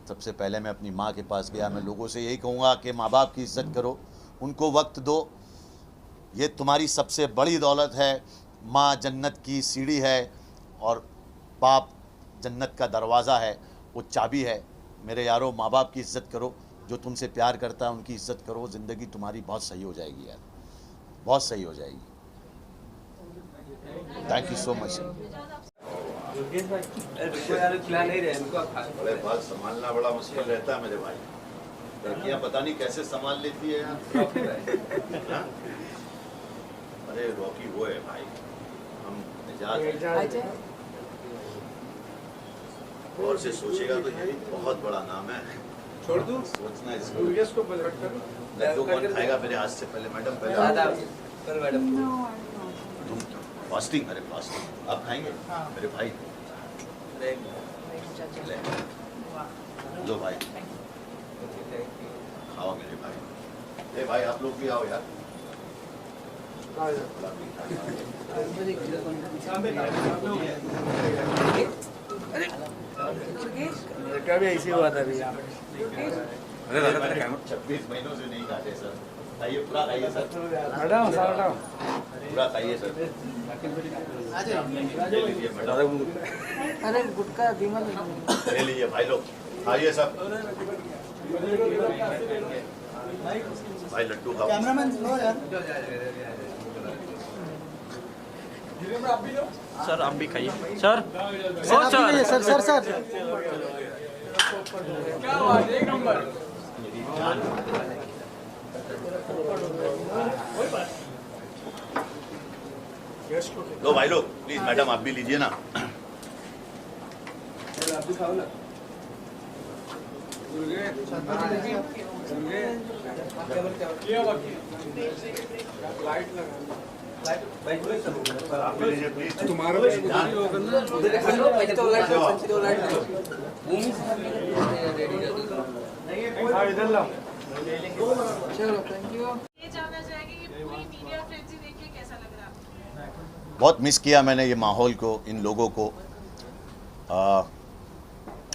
Speaker 1: सबसे पहले मैं अपनी माँ के पास गया। मैं लोगों से यही कहूँगा कि माँ बाप की इज़्ज़त करो, उनको वक्त दो, ये तुम्हारी सबसे बड़ी दौलत है। माँ जन्नत की सीढ़ी है, और बाप जन्नत का दरवाज़ा है, वो चाबी है। मेरे यारों, माँ बाप की इज़्ज़त करो, जो तुमसे प्यार करता है उनकी इज़्ज़त करो, ज़िंदगी तुम्हारी बहुत सही हो जाएगी यार, बहुत सही हो जाएगी। Thank you so much. अरे बात संभालना बड़ा मुश्किल रहता है मेरे भाई, लड़कियां पता नहीं कैसे संभाल लेती है यार। अरे रॉकी वो है भाई, हम एजाज हैं। और से सोचेगा तो ये बहुत बड़ा नाम है।
Speaker 2: छोड़ दूं?
Speaker 1: सोचना इसको।
Speaker 2: को पलट कर
Speaker 1: लड्डू कौन खाएगा मेरे हाथ से? पहले मैडम, पहले
Speaker 2: मैडम
Speaker 1: तुम फास्टिंग। अरे फास्टिंग आप खाएंगे? मेरे भाई ले लो भाई, खाओ मेरे भाई। ए भाई आप लोग भी आओ यार।
Speaker 2: का भी ऐसे हुआ था अभी यहाँ पे।
Speaker 1: 26 महीनों से नहीं खाते सर। खाइए, पूरा खाइए सर,
Speaker 2: हटाओ सर, हटाओ।
Speaker 1: पूरा खाइए सर। ले लीजिए मैडम,
Speaker 6: अरे गुटका धीमा
Speaker 1: ले लीजिए भाई लोग, खाइए सब। भाई लड्डू खाओ।
Speaker 4: सर आप भी खाइए सर।
Speaker 6: सर
Speaker 2: क्या बात, एक नंबर।
Speaker 1: लो भाई लोग, प्लीज मैडम आप भी लीजिए ना।
Speaker 2: आप भी खाओ ना। लाइट लगा,
Speaker 1: आप भी लीजिए प्लीज।
Speaker 2: तुम्हारा इधर लाओ।
Speaker 5: ये जानना चाहेंगे कि पूरी मीडिया फ्रेंजी देख के कैसा लग रहा है आपको?
Speaker 1: बहुत मिस किया मैंने ये माहौल को, इन लोगों को।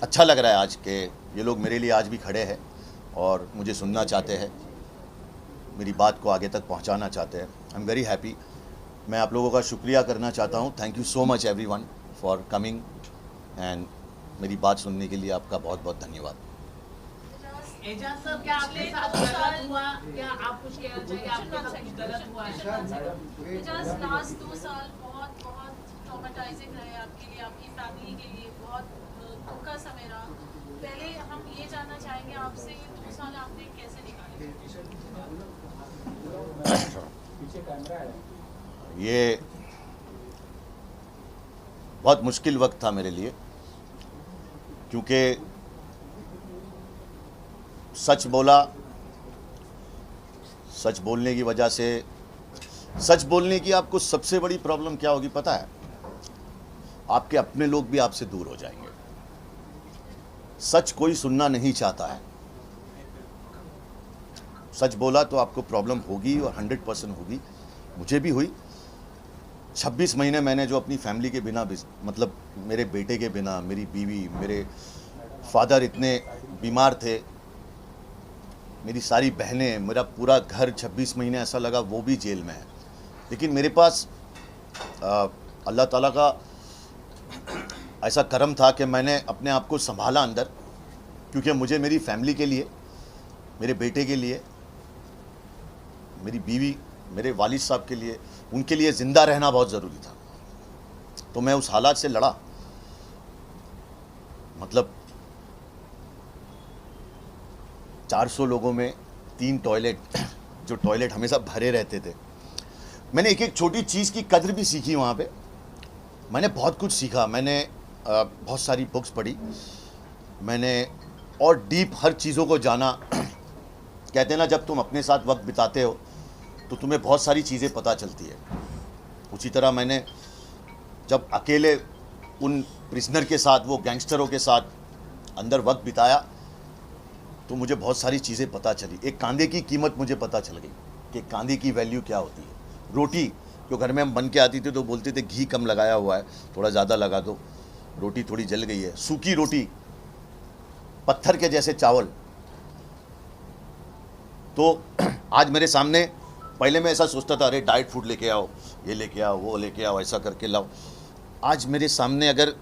Speaker 1: अच्छा लग रहा है आज के ये लोग मेरे लिए आज भी खड़े हैं और मुझे सुनना चाहते हैं, मेरी बात को आगे तक पहुंचाना चाहते हैं। I am very happy. मैं आप लोगों का शुक्रिया करना चाहता हूं। Thank you so much everyone for coming and मेरी बात सुनने के लिए आपका बहुत बहुत धन्यवाद।
Speaker 9: एजाज सर, क्या आपके साथ गलत हुआ? क्या आप कुछ कहना चाहिए? आपके साथ कुछ गलत हुआ है?
Speaker 5: एजाज, लास्ट 2 साल बहुत ट्रॉमेटाइजिंग रहे आपके लिए, आपकी फैमिली के लिए बहुत दुख का समय रहा। पहले हम ये जानना चाहेंगे आपसे, ये 2 साल आपने कैसे निकाले?
Speaker 1: ये बहुत मुश्किल वक्त था मेरे लिए, क्योंकि सच बोला, सच बोलने की वजह से, सच बोलने की आपको सबसे बड़ी प्रॉब्लम क्या होगी पता है? आपके अपने लोग भी आपसे दूर हो जाएंगे। सच कोई सुनना नहीं चाहता है। सच बोला तो आपको प्रॉब्लम होगी और 100% होगी। मुझे भी हुई। 26 महीने मैंने जो अपनी फैमिली के बिना, मतलब मेरे बेटे के बिना, मेरी बीवी, मेरे फादर इतने बीमार थे, मेरी सारी बहनें, मेरा पूरा घर 26 महीने ऐसा लगा वो भी जेल में है। लेकिन मेरे पास अल्लाह ताला का ऐसा करम था कि मैंने अपने आप को संभाला अंदर, क्योंकि मुझे मेरी फैमिली के लिए, मेरे बेटे के लिए, मेरी बीवी, मेरे वालिद साहब के लिए, उनके लिए ज़िंदा रहना बहुत ज़रूरी था। तो मैं उस हालात से लड़ा। मतलब 400 लोगों में 3 टॉयलेट, जो टॉयलेट हमेशा भरे रहते थे। मैंने एक एक छोटी चीज़ की कद्र भी सीखी वहाँ पे। मैंने बहुत कुछ सीखा। मैंने बहुत सारी बुक्स पढ़ी, मैंने और डीप हर चीज़ों को जाना। कहते हैं ना, जब तुम अपने साथ वक्त बिताते हो तो तुम्हें बहुत सारी चीज़ें पता चलती है। उसी तरह मैंने जब अकेले उन प्रिजनर के साथ, वो गैंगस्टरों के साथ अंदर वक्त बिताया तो मुझे बहुत सारी चीज़ें पता चली। एक कांदे की कीमत मुझे पता चल गई कि कांदे की वैल्यू क्या होती है। रोटी जो घर में हम बन के आती थी तो बोलते थे घी कम लगाया हुआ है, थोड़ा ज़्यादा लगा दो, रोटी थोड़ी जल गई है। सूखी रोटी, पत्थर के जैसे चावल। तो आज मेरे सामने, पहले मैं ऐसा सोचता था, अरे डाइट फूड लेके आओ, ये लेके आओ, वो लेके आओ, ऐसा करके लाओ। आज मेरे सामने अगर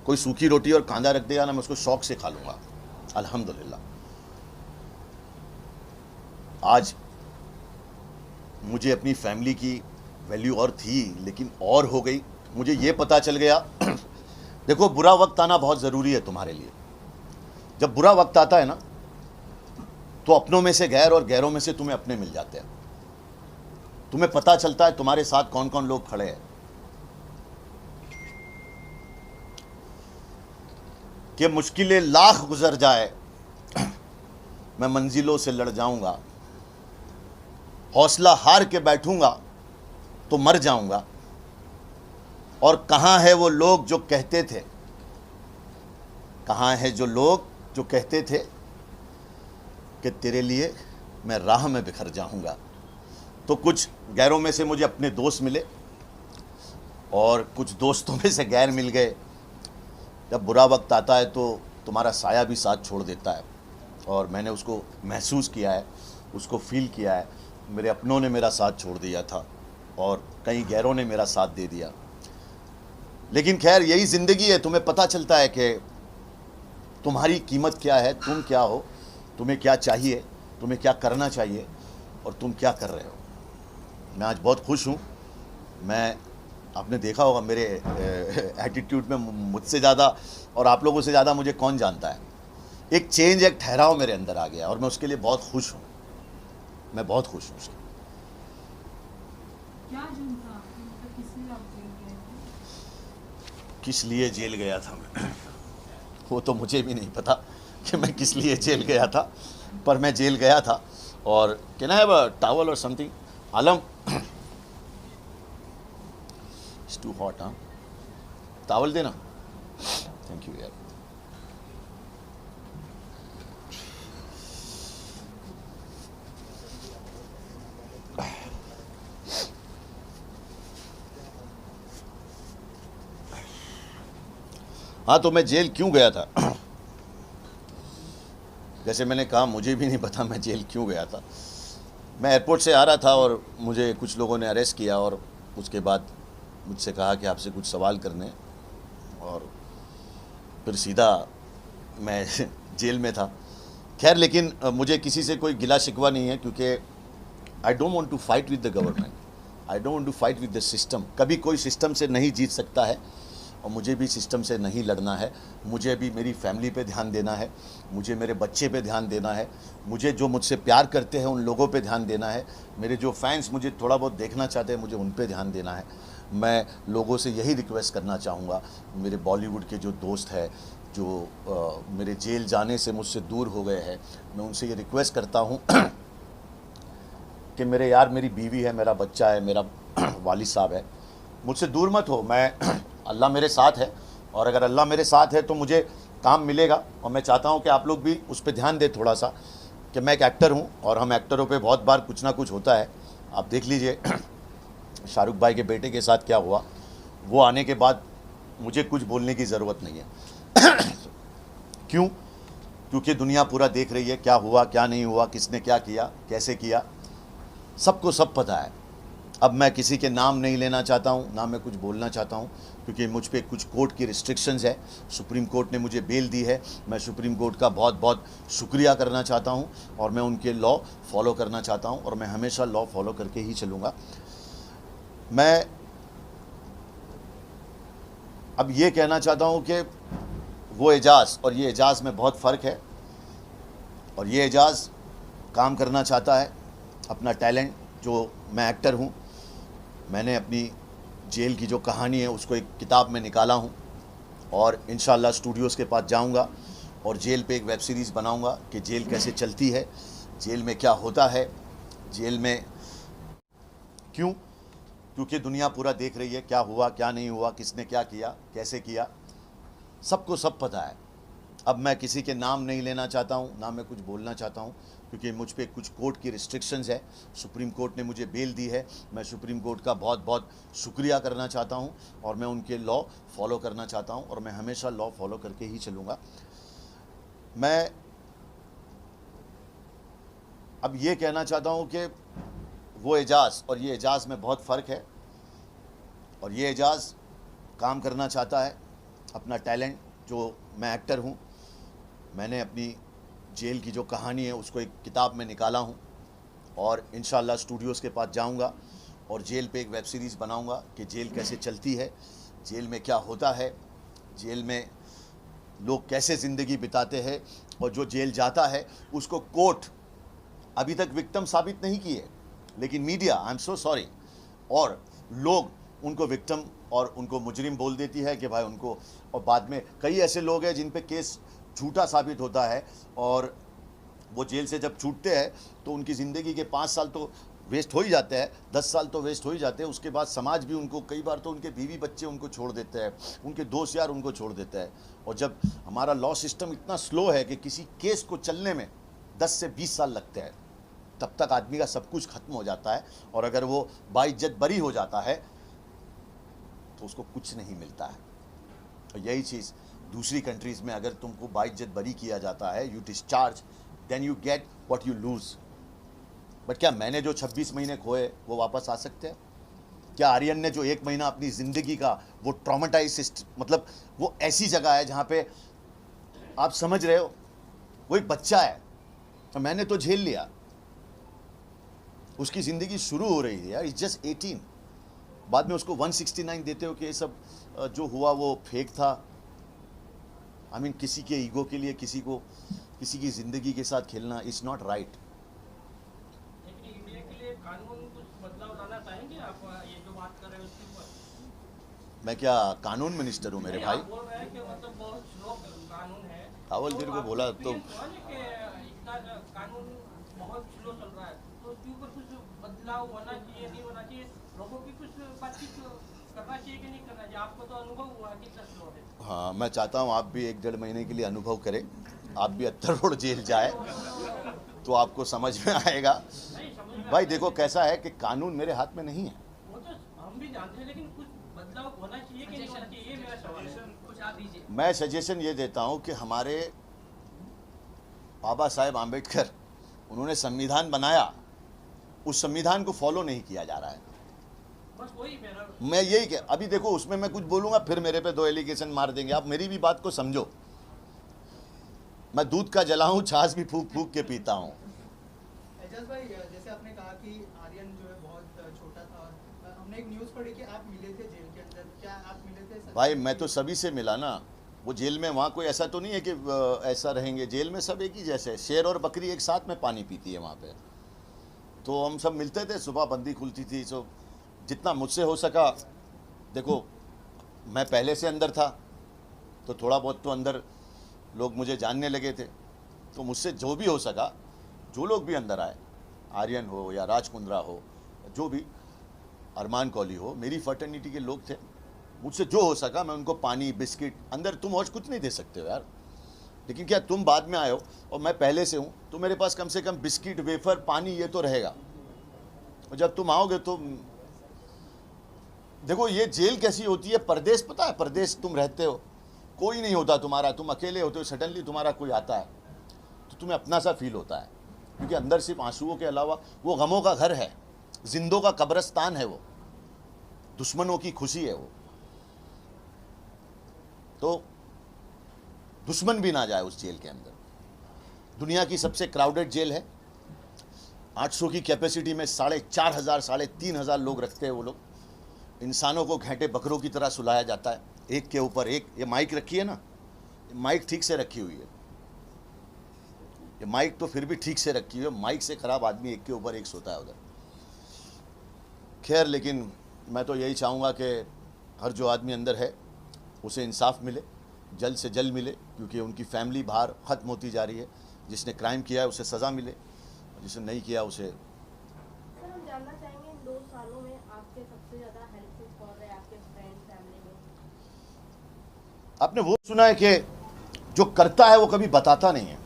Speaker 1: कोई सूखी रोटी और कांदा रख देगा ना, मैं उसको शौक से खा लूँगा, अल्हम्दुलिल्लाह। आज मुझे अपनी फैमिली की वैल्यू और थी, लेकिन और हो गई। मुझे ये पता चल गया देखो, बुरा वक्त आना बहुत ज़रूरी है तुम्हारे लिए। जब बुरा वक्त आता है ना, तो अपनों में से गैर और गैरों में से तुम्हें अपने मिल जाते हैं। तुम्हें पता चलता है तुम्हारे साथ कौन कौन लोग खड़े हैं। कि मुश्किलें लाख गुजर जाए, मैं मंजिलों से लड़ जाऊंगा, हौसला हार के बैठूंगा तो मर जाऊंगा। और कहाँ है वो लोग जो कहते थे, कहाँ है जो लोग जो कहते थे कि तेरे लिए मैं राह में बिखर जाऊंगा। तो कुछ गैरों में से मुझे अपने दोस्त मिले और कुछ दोस्तों में से गैर मिल गए। जब बुरा वक्त आता है तो तुम्हारा साया भी साथ छोड़ देता है, और मैंने उसको महसूस किया है, उसको फील किया है। मेरे अपनों ने मेरा साथ छोड़ दिया था और कई गैरों ने मेरा साथ दे दिया। लेकिन खैर, यही ज़िंदगी है। तुम्हें पता चलता है कि तुम्हारी कीमत क्या है, तुम क्या हो, तुम्हें क्या चाहिए, तुम्हें क्या करना चाहिए और तुम क्या कर रहे हो। मैं आज बहुत खुश हूँ। मैं, आपने देखा होगा मेरे एटीट्यूड में मुझसे ज़्यादा और आप लोगों से ज़्यादा मुझे कौन जानता है। एक चेंज, एक ठहराव मेरे अंदर आ गया और मैं उसके लिए बहुत खुश हूँ। मैं बहुत खुश हूँ उसके।
Speaker 6: क्या जुर्म था आपका? मतलब किस लिए आप जेल गए थे?
Speaker 1: किस लिए जेल गया था मैं, वो तो मुझे भी नहीं पता कि मैं किस लिए जेल गया था, पर मैं जेल गया था। और can I have a towel और something? Alam, it's too hot. हाँ, टॉवल देना। थैंक यू यार। हाँ, तो मैं जेल क्यों गया था? जैसे मैंने कहा, मुझे भी नहीं पता मैं जेल क्यों गया था। मैं एयरपोर्ट से आ रहा था और मुझे कुछ लोगों ने अरेस्ट किया और उसके बाद मुझसे कहा कि आपसे कुछ सवाल करने, और फिर सीधा मैं जेल में था। खैर, लेकिन मुझे किसी से कोई गिला शिकवा नहीं है, क्योंकि I don't want to fight with the government, I don't want to fight with the system. कभी कोई सिस्टम से नहीं जीत सकता है और मुझे भी सिस्टम से नहीं लड़ना है। मुझे भी मेरी फैमिली पे ध्यान देना है, मुझे मेरे बच्चे पे ध्यान देना है, मुझे जो मुझसे प्यार करते हैं उन लोगों पे ध्यान देना है, मेरे जो फैंस मुझे थोड़ा बहुत देखना चाहते हैं मुझे उन पे ध्यान देना है। मैं लोगों से यही रिक्वेस्ट करना चाहूँगा, मेरे बॉलीवुड के जो दोस्त हैं जो मेरे जेल जाने से मुझसे दूर हो गए हैं, मैं उनसे ये रिक्वेस्ट करता हूँ कि मेरे यार, मेरी बीवी है, मेरा बच्चा है, मेरा वालिद साहब है, मुझसे दूर मत हो। मैं अल्लाह मेरे साथ है, और अगर अल्लाह मेरे साथ है तो मुझे काम मिलेगा। और मैं चाहता हूँ कि आप लोग भी उस पर ध्यान दें थोड़ा सा, कि मैं एक एक्टर हूँ और हम एक्टरों पे बहुत बार कुछ ना कुछ होता है। आप देख लीजिए शाहरुख भाई के बेटे के साथ क्या हुआ। वो आने के बाद मुझे कुछ बोलने की ज़रूरत नहीं है। क्यों? क्योंकि दुनिया पूरा देख रही है क्या हुआ, क्या नहीं हुआ, किसने क्या किया, कैसे किया, सबको सब पता है। अब मैं किसी के नाम नहीं लेना चाहता हूँ, ना मैं कुछ बोलना चाहता हूँ, क्योंकि मुझ पे कुछ कोर्ट की रिस्ट्रिक्शंस है। सुप्रीम कोर्ट ने मुझे बेल दी है। मैं सुप्रीम कोर्ट का बहुत बहुत शुक्रिया करना चाहता हूँ, और मैं उनके लॉ फॉलो करना चाहता हूँ, और मैं हमेशा लॉ फॉलो करके ही चलूँगा। मैं अब ये कहना चाहता हूँ कि वो एजाज़ और ये एजाज़ में बहुत फ़र्क है। और ये एजाज़ काम करना चाहता है, अपना टैलेंट, जो मैं एक्टर हूँ, मैंने अपनी जेल की जो कहानी है उसको एक किताब में निकाला हूँ, और इंशाल्लाह स्टूडियोज़ के पास जाऊँगा और जेल पे एक वेब सीरीज़ बनाऊँगा कि जेल कैसे चलती है, जेल में क्या होता है, जेल में क्यों? क्योंकि दुनिया पूरा देख रही है क्या हुआ, क्या नहीं हुआ, किसने क्या किया, कैसे किया, सबको सब पता है। अब मैं किसी के नाम नहीं लेना चाहता हूँ, ना मैं कुछ बोलना चाहता हूँ, क्योंकि मुझ पे कुछ कोर्ट की रिस्ट्रिक्शंस है। सुप्रीम कोर्ट ने मुझे बेल दी है। मैं सुप्रीम कोर्ट का बहुत बहुत शुक्रिया करना चाहता हूँ, और मैं उनके लॉ फॉलो करना चाहता हूँ, और मैं हमेशा लॉ फॉलो करके ही चलूँगा। मैं अब ये कहना चाहता हूँ कि वो एजाज़ और ये एजाज़ में बहुत फ़र्क है। और ये एजाज़ काम करना चाहता है, अपना टैलेंट, जो मैं एक्टर हूँ, मैंने अपनी जेल की जो कहानी है उसको एक किताब में निकाला हूँ और इंशाल्लाह स्टूडियोज़ के पास जाऊँगा और जेल पे एक वेब सीरीज़ बनाऊँगा कि जेल कैसे चलती है, जेल में क्या होता है, जेल में लोग कैसे ज़िंदगी बिताते हैं और जो जेल जाता है उसको कोर्ट अभी तक विक्टिम साबित नहीं की है, लेकिन media, I am so sorry, और लोग उनको विक्टिम और उनको मुजरिम बोल देती है कि भाई उनको, और बाद में कई ऐसे लोग हैं जिन पे केस झूठा साबित होता है और वो जेल से जब छूटते हैं तो उनकी ज़िंदगी के 5 साल तो वेस्ट हो ही जाते हैं, 10 साल तो वेस्ट हो ही जाते हैं। उसके बाद समाज भी उनको, कई बार तो उनके बीवी बच्चे उनको छोड़ देते हैं, उनके दोस्त यार उनको छोड़ देते हैं। और जब हमारा लॉ सिस्टम इतना स्लो है कि किसी केस को चलने में 10 से 20 साल लगते हैं, तब तक आदमी का सब कुछ खत्म हो जाता है और अगर वो बाइज्जत बरी हो जाता है तो उसको कुछ नहीं मिलता है। और यही चीज़ दूसरी कंट्रीज़ में, अगर तुमको बाइज्जत बरी किया जाता है, you discharge, then you get what you lose. But क्या मैंने जो 26 महीने खोए वो वापस आ सकते हैं? क्या आर्यन ने जो 1 महीना अपनी ज़िंदगी का वो ट्रॉमेटाइज, मतलब वो ऐसी जगह है जहाँ पे आप समझ रहे हो वो एक बच्चा है तो मैंने तो झेल लिया, उसकी ज़िंदगी शुरू हो रही है यार, इट्स जस्ट 18, बाद में उसको 169 देते हो कि ये सब जो हुआ वो फेक था। आई मीन किसी के ईगो के लिए किसी की ज़िंदगी के साथ खेलना इज़ नॉट राइट।
Speaker 4: लेकिन इंडिया के लिए कानून कुछ बदलाव लाना चाहेंगे आप, ये जो बात कर रहे हैं उसके ऊपर?
Speaker 1: मैं क्या कानून मिनिस्टर हूँ मेरे भाई?
Speaker 4: आप बोल रहे हैं कि मतलब बहुत स्लो कानून है,
Speaker 1: रावल जी को बोला तो
Speaker 4: इतना कानून बहुत स्लो चल रहा है, तो उसके ऊपर कुछ बदलाव होना चाहिए, नहीं होना चाहिए, लोगों की कुछ बातचीत करना चाहिए कि नहीं करना चाहिए? आपको तो अनुभव हुआ कितना स्लो है।
Speaker 1: हाँ, मैं चाहता हूँ आप भी 1-1.5 महीने के लिए अनुभव करें, आप भी 78 रोड जेल जाए तो आपको समझ में आएगा। भाई देखो कैसा है कि कानून मेरे हाथ में नहीं है,
Speaker 4: वो तो हम भी जानते हैं, लेकिन कुछ बदलाव होना चाहिए कि नहीं होना चाहिए, ये मेरा सवाल है। कुछ आप दीजिए।
Speaker 1: मैं सजेशन ये देता हूँ कि हमारे बाबा साहेब आम्बेडकर, उन्होंने संविधान बनाया, उस संविधान को फॉलो नहीं किया जा रहा है।
Speaker 4: बस वही मेरा,
Speaker 1: मैं यही कह, अभी देखो उसमें मैं कुछ बोलूँगा फिर मेरे पे 2 एलिगेशन मार देंगे। आप मेरी भी बात को समझो, मैं दूध का जला हूँ, छाछ भी फूक फूक के पीता हूँ।
Speaker 3: एजाज भाई, जैसे आपने कहा कि आर्यन जो है बहुत छोटा था और हमने एक न्यूज़ पढ़ी कि आप मिले थे जेल के अंदर, क्या आप मिले थे?
Speaker 1: भाई मैं तो सभी से मिला ना, वो जेल में, वहाँ कोई ऐसा तो नहीं है कि ऐसा रहेंगे, जेल में सब एक ही जैसे, शेर और बकरी एक साथ में पानी पीती है वहाँ पे। तो हम सब मिलते थे, सुबह बंदी खुलती थी, तो जितना मुझसे हो सका, देखो मैं पहले से अंदर था तो थोड़ा बहुत तो अंदर लोग मुझे जानने लगे थे, तो मुझसे जो भी हो सका, जो लोग भी अंदर आए, आर्यन हो या राज कुंद्रा हो, जो भी, अरमान कौली हो, मेरी फर्टर्निटी के लोग थे, मुझसे जो हो सका मैं उनको पानी बिस्किट, अंदर तुम और कुछ नहीं दे सकते हो यार, लेकिन क्या तुम बाद में आए हो और मैं पहले से हूँ तो मेरे पास कम से कम बिस्किट, वेफर, पानी ये तो रहेगा। और जब तुम आओगे तो देखो ये जेल कैसी होती है, परदेश, पता है परदेश तुम रहते हो, कोई नहीं होता तुम्हारा, तुम अकेले होते हो, सडनली तुम्हारा कोई आता है तो तुम्हें अपना सा फील होता है, क्योंकि अंदर सिर्फ आंसुओं के अलावा वो गमों का घर है, जिंदों का कब्रिस्तान है, वो दुश्मनों की खुशी है वो। तो दुश्मन भी ना जाए उस जेल के अंदर। दुनिया की सबसे क्राउडेड जेल है, 800 की कैपेसिटी में 4,500 3,500 लोग रखते हैं वो लोग। इंसानों को घैंटे बकरों की तरह सुलाया जाता है, एक के ऊपर एक। ये माइक रखी है ना, ये माइक ठीक से रखी हुई है, ये माइक तो फिर भी ठीक से रखी हुई है, माइक से खराब आदमी एक के ऊपर एक सोता है उधर। खैर, लेकिन मैं तो यही चाहूँगा कि हर जो आदमी अंदर है उसे इंसाफ मिले, जल्द से जल्द मिले, क्योंकि उनकी फैमिली बाहर ख़त्म होती जा रही है। जिसने क्राइम किया है उसे सज़ा मिले, जिसने नहीं किया उसे।
Speaker 7: सर, हम जानना चाहेंगे इन 2 सालों में आपके सबसे ज़्यादा हेल्पफुल कौन रहे आपके फ्रेंड फैमिली में?
Speaker 1: आपने वो सुना है कि जो करता है वो कभी बताता नहीं है।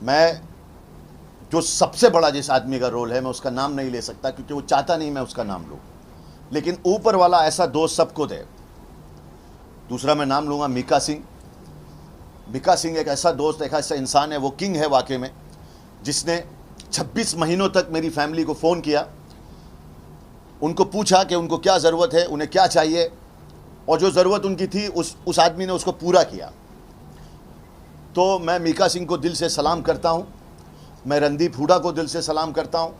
Speaker 1: मैं जो सबसे बड़ा जिस आदमी का रोल है, मैं उसका नाम नहीं ले सकता क्योंकि वो चाहता नहीं मैं उसका नाम लूँ, लेकिन ऊपर वाला ऐसा दोस्त सबको दे। दूसरा मैं नाम लूँगा मीका सिंह। मीका सिंह एक ऐसा दोस्त, एक ऐसा इंसान है, वो किंग है वाकई में, जिसने 26 महीनों तक मेरी फैमिली को फ़ोन किया, उनको पूछा कि उनको क्या ज़रूरत है, उन्हें क्या चाहिए, और जो ज़रूरत उनकी थी उस आदमी ने उसको पूरा किया। तो मैं मीका सिंह को दिल से सलाम करता हूँ, मैं रणदीप हुडा को दिल से सलाम करता हूँ।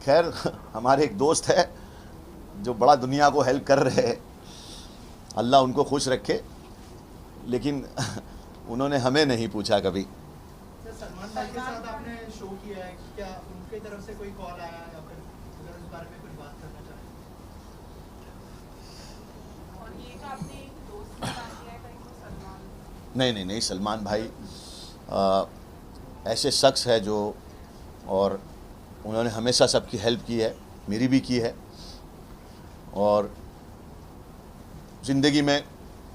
Speaker 1: खैर हमारे एक दोस्त है जो बड़ा दुनिया को हेल्प कर रहे हैं, अल्लाह उनको खुश रखे, लेकिन उन्होंने हमें नहीं पूछा कभी।
Speaker 3: सर, सलमान भाई के साथ आपने शो किया है, क्या उनकी तरफ से कोई कॉल आया या फिर अगर इस बारे में कुछ बात करना चाहें?
Speaker 6: और ये जो आपने एक दोस्त के साथ किया है, कहीं वो सलमान
Speaker 1: नहीं, सलमान भाई ऐसे शख्स है जो, और उन्होंने हमेशा सबकी हेल्प की है, मेरी भी की है, और ज़िंदगी में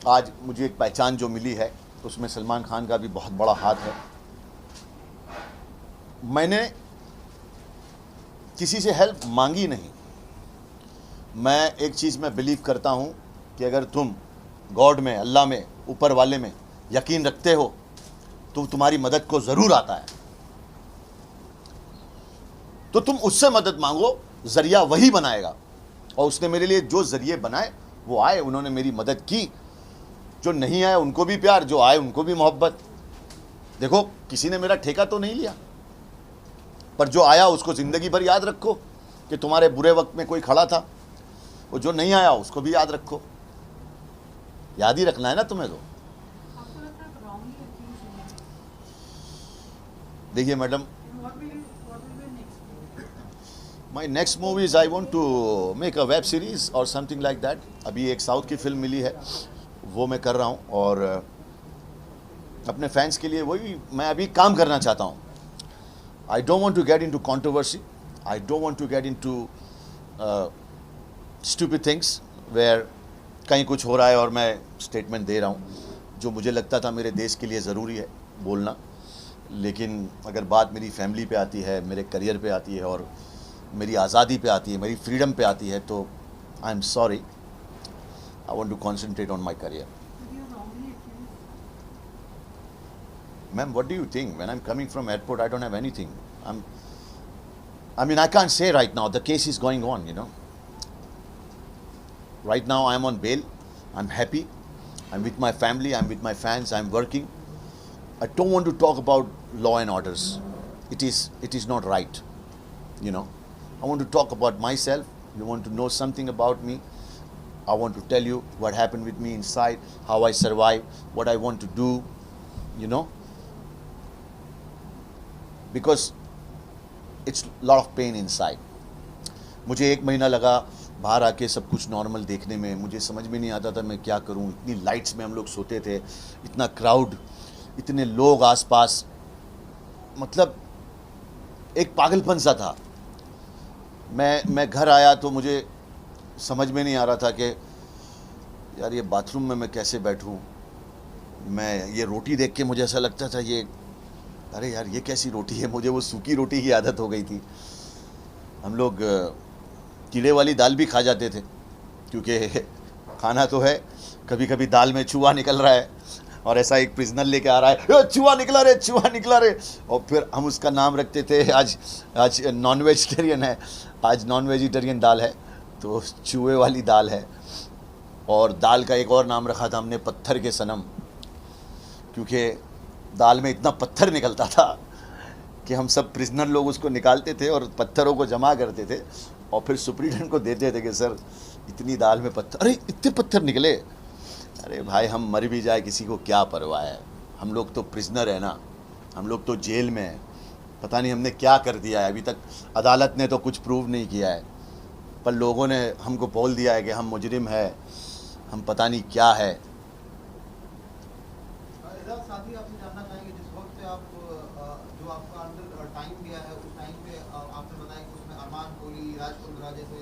Speaker 1: आज मुझे एक पहचान जो मिली है उसमें सलमान खान का भी बहुत बड़ा हाथ है। मैंने किसी से हेल्प मांगी नहीं। मैं एक चीज़ में बिलीव करता हूँ कि अगर तुम गॉड में, अल्लाह में, ऊपर वाले में यकीन रखते हो तो तुम्हारी मदद को ज़रूर आता है, तो तुम उससे मदद मांगो, ज़रिया वही बनाएगा। और उसने मेरे लिए जो ज़रिए बनाए वो आए, उन्होंने मेरी मदद की। जो नहीं आए उनको भी प्यार, जो आए उनको भी मोहब्बत। देखो, किसी ने मेरा ठेका तो नहीं लिया, पर जो आया उसको ज़िंदगी भर याद रखो कि तुम्हारे बुरे वक्त में कोई खड़ा था। और जो नहीं आया उसको भी याद रखो, याद ही रखना है ना तुम्हें। तो
Speaker 6: आपको लगता है रॉन्गली अक्यूज हुए हैं?
Speaker 1: देखिए madam,
Speaker 6: What will be next?
Speaker 1: My next movies I want to make a web series और समथिंग लाइक दैट। अभी एक साउथ की फिल्म मिली है, वो मैं कर रहा हूँ, और अपने फैंस के लिए वही मैं अभी काम करना चाहता हूँ। I don't want to get into controversy, I don't want to get into stupid things where कहीं कुछ हो रहा है और मैं स्टेटमेंट दे रहा हूँ। जो मुझे लगता था मेरे देश के लिए ज़रूरी है बोलना, लेकिन अगर बात मेरी फैमिली पे आती है, मेरे करियर पे आती है, और मेरी आज़ादी पे आती है, मेरी फ्रीडम पे आती है, तो I am sorry, I want to concentrate on my career.
Speaker 6: But you're wrongly accused.
Speaker 1: Ma'am, what do you think? When I'm coming from airport, I don't have anything. I can't say right now. The case is going on, you know. Right now, I'm on bail. I'm happy. I'm with my family. I'm with my fans. I'm working. I don't want to talk about law and orders. It is not right, you know. I want to talk about myself. You want to know something about me? I want to tell you what happened with me inside, how I survived, what I want to do, you know. Because it's a lot of pain inside. मुझे 1 महीना लगा बाहर आके सब कुछ normal देखने में। मुझे समझ में नहीं आता था मैं क्या करूं। इतनी लाइट्स में हम लोग सोते थे, इतना क्राउड, इतने लोग आसपास, मतलब एक पागलपन सा था। मैं घर आया तो मुझे समझ में नहीं आ रहा था कि यार ये बाथरूम में मैं कैसे बैठूं। मैं ये रोटी देख के मुझे ऐसा लगता था, ये अरे यार ये कैसी रोटी है। मुझे वो सूखी रोटी की आदत हो गई थी। हम लोग कीड़े वाली दाल भी खा जाते थे, क्योंकि खाना तो है, कभी कभी दाल में चूहा निकल रहा है और ऐसा एक प्रिजनर लेके आ रहा है, चूहा निकला रे, चूहा निकला रे, और फिर हम उसका नाम रखते थे। आज नॉन वेजिटेरियन है, आज नॉन वेजिटेरियन दाल है, तो चूहे वाली दाल है। और दाल का एक और नाम रखा था हमने, पत्थर के सनम, क्योंकि दाल में इतना पत्थर निकलता था कि हम सब प्रिजनर लोग उसको निकालते थे और पत्थरों को जमा करते थे और फिर सुप्रीटेंडेंट को देते थे कि सर इतनी दाल में पत्थर, अरे इतने पत्थर निकले। अरे भाई हम मर भी जाए किसी को क्या परवाह है, हम लोग तो प्रिजनर है ना, हम लोग तो जेल में हैं। पता नहीं हमने क्या कर दिया है, अभी तक अदालत ने तो कुछ प्रूव नहीं किया है, पर लोगों ने हमको बोल दिया है कि हम मुजरिम है, हम पता नहीं क्या है।
Speaker 3: साथ ही आपसे जानना चाहेंगे, जिस वक्त पे आप जो आपका अंदर टाइम गया है उस टाइम पे आपने बताया कि उसमें अरमान कोहली, राज कुंद्रा जैसे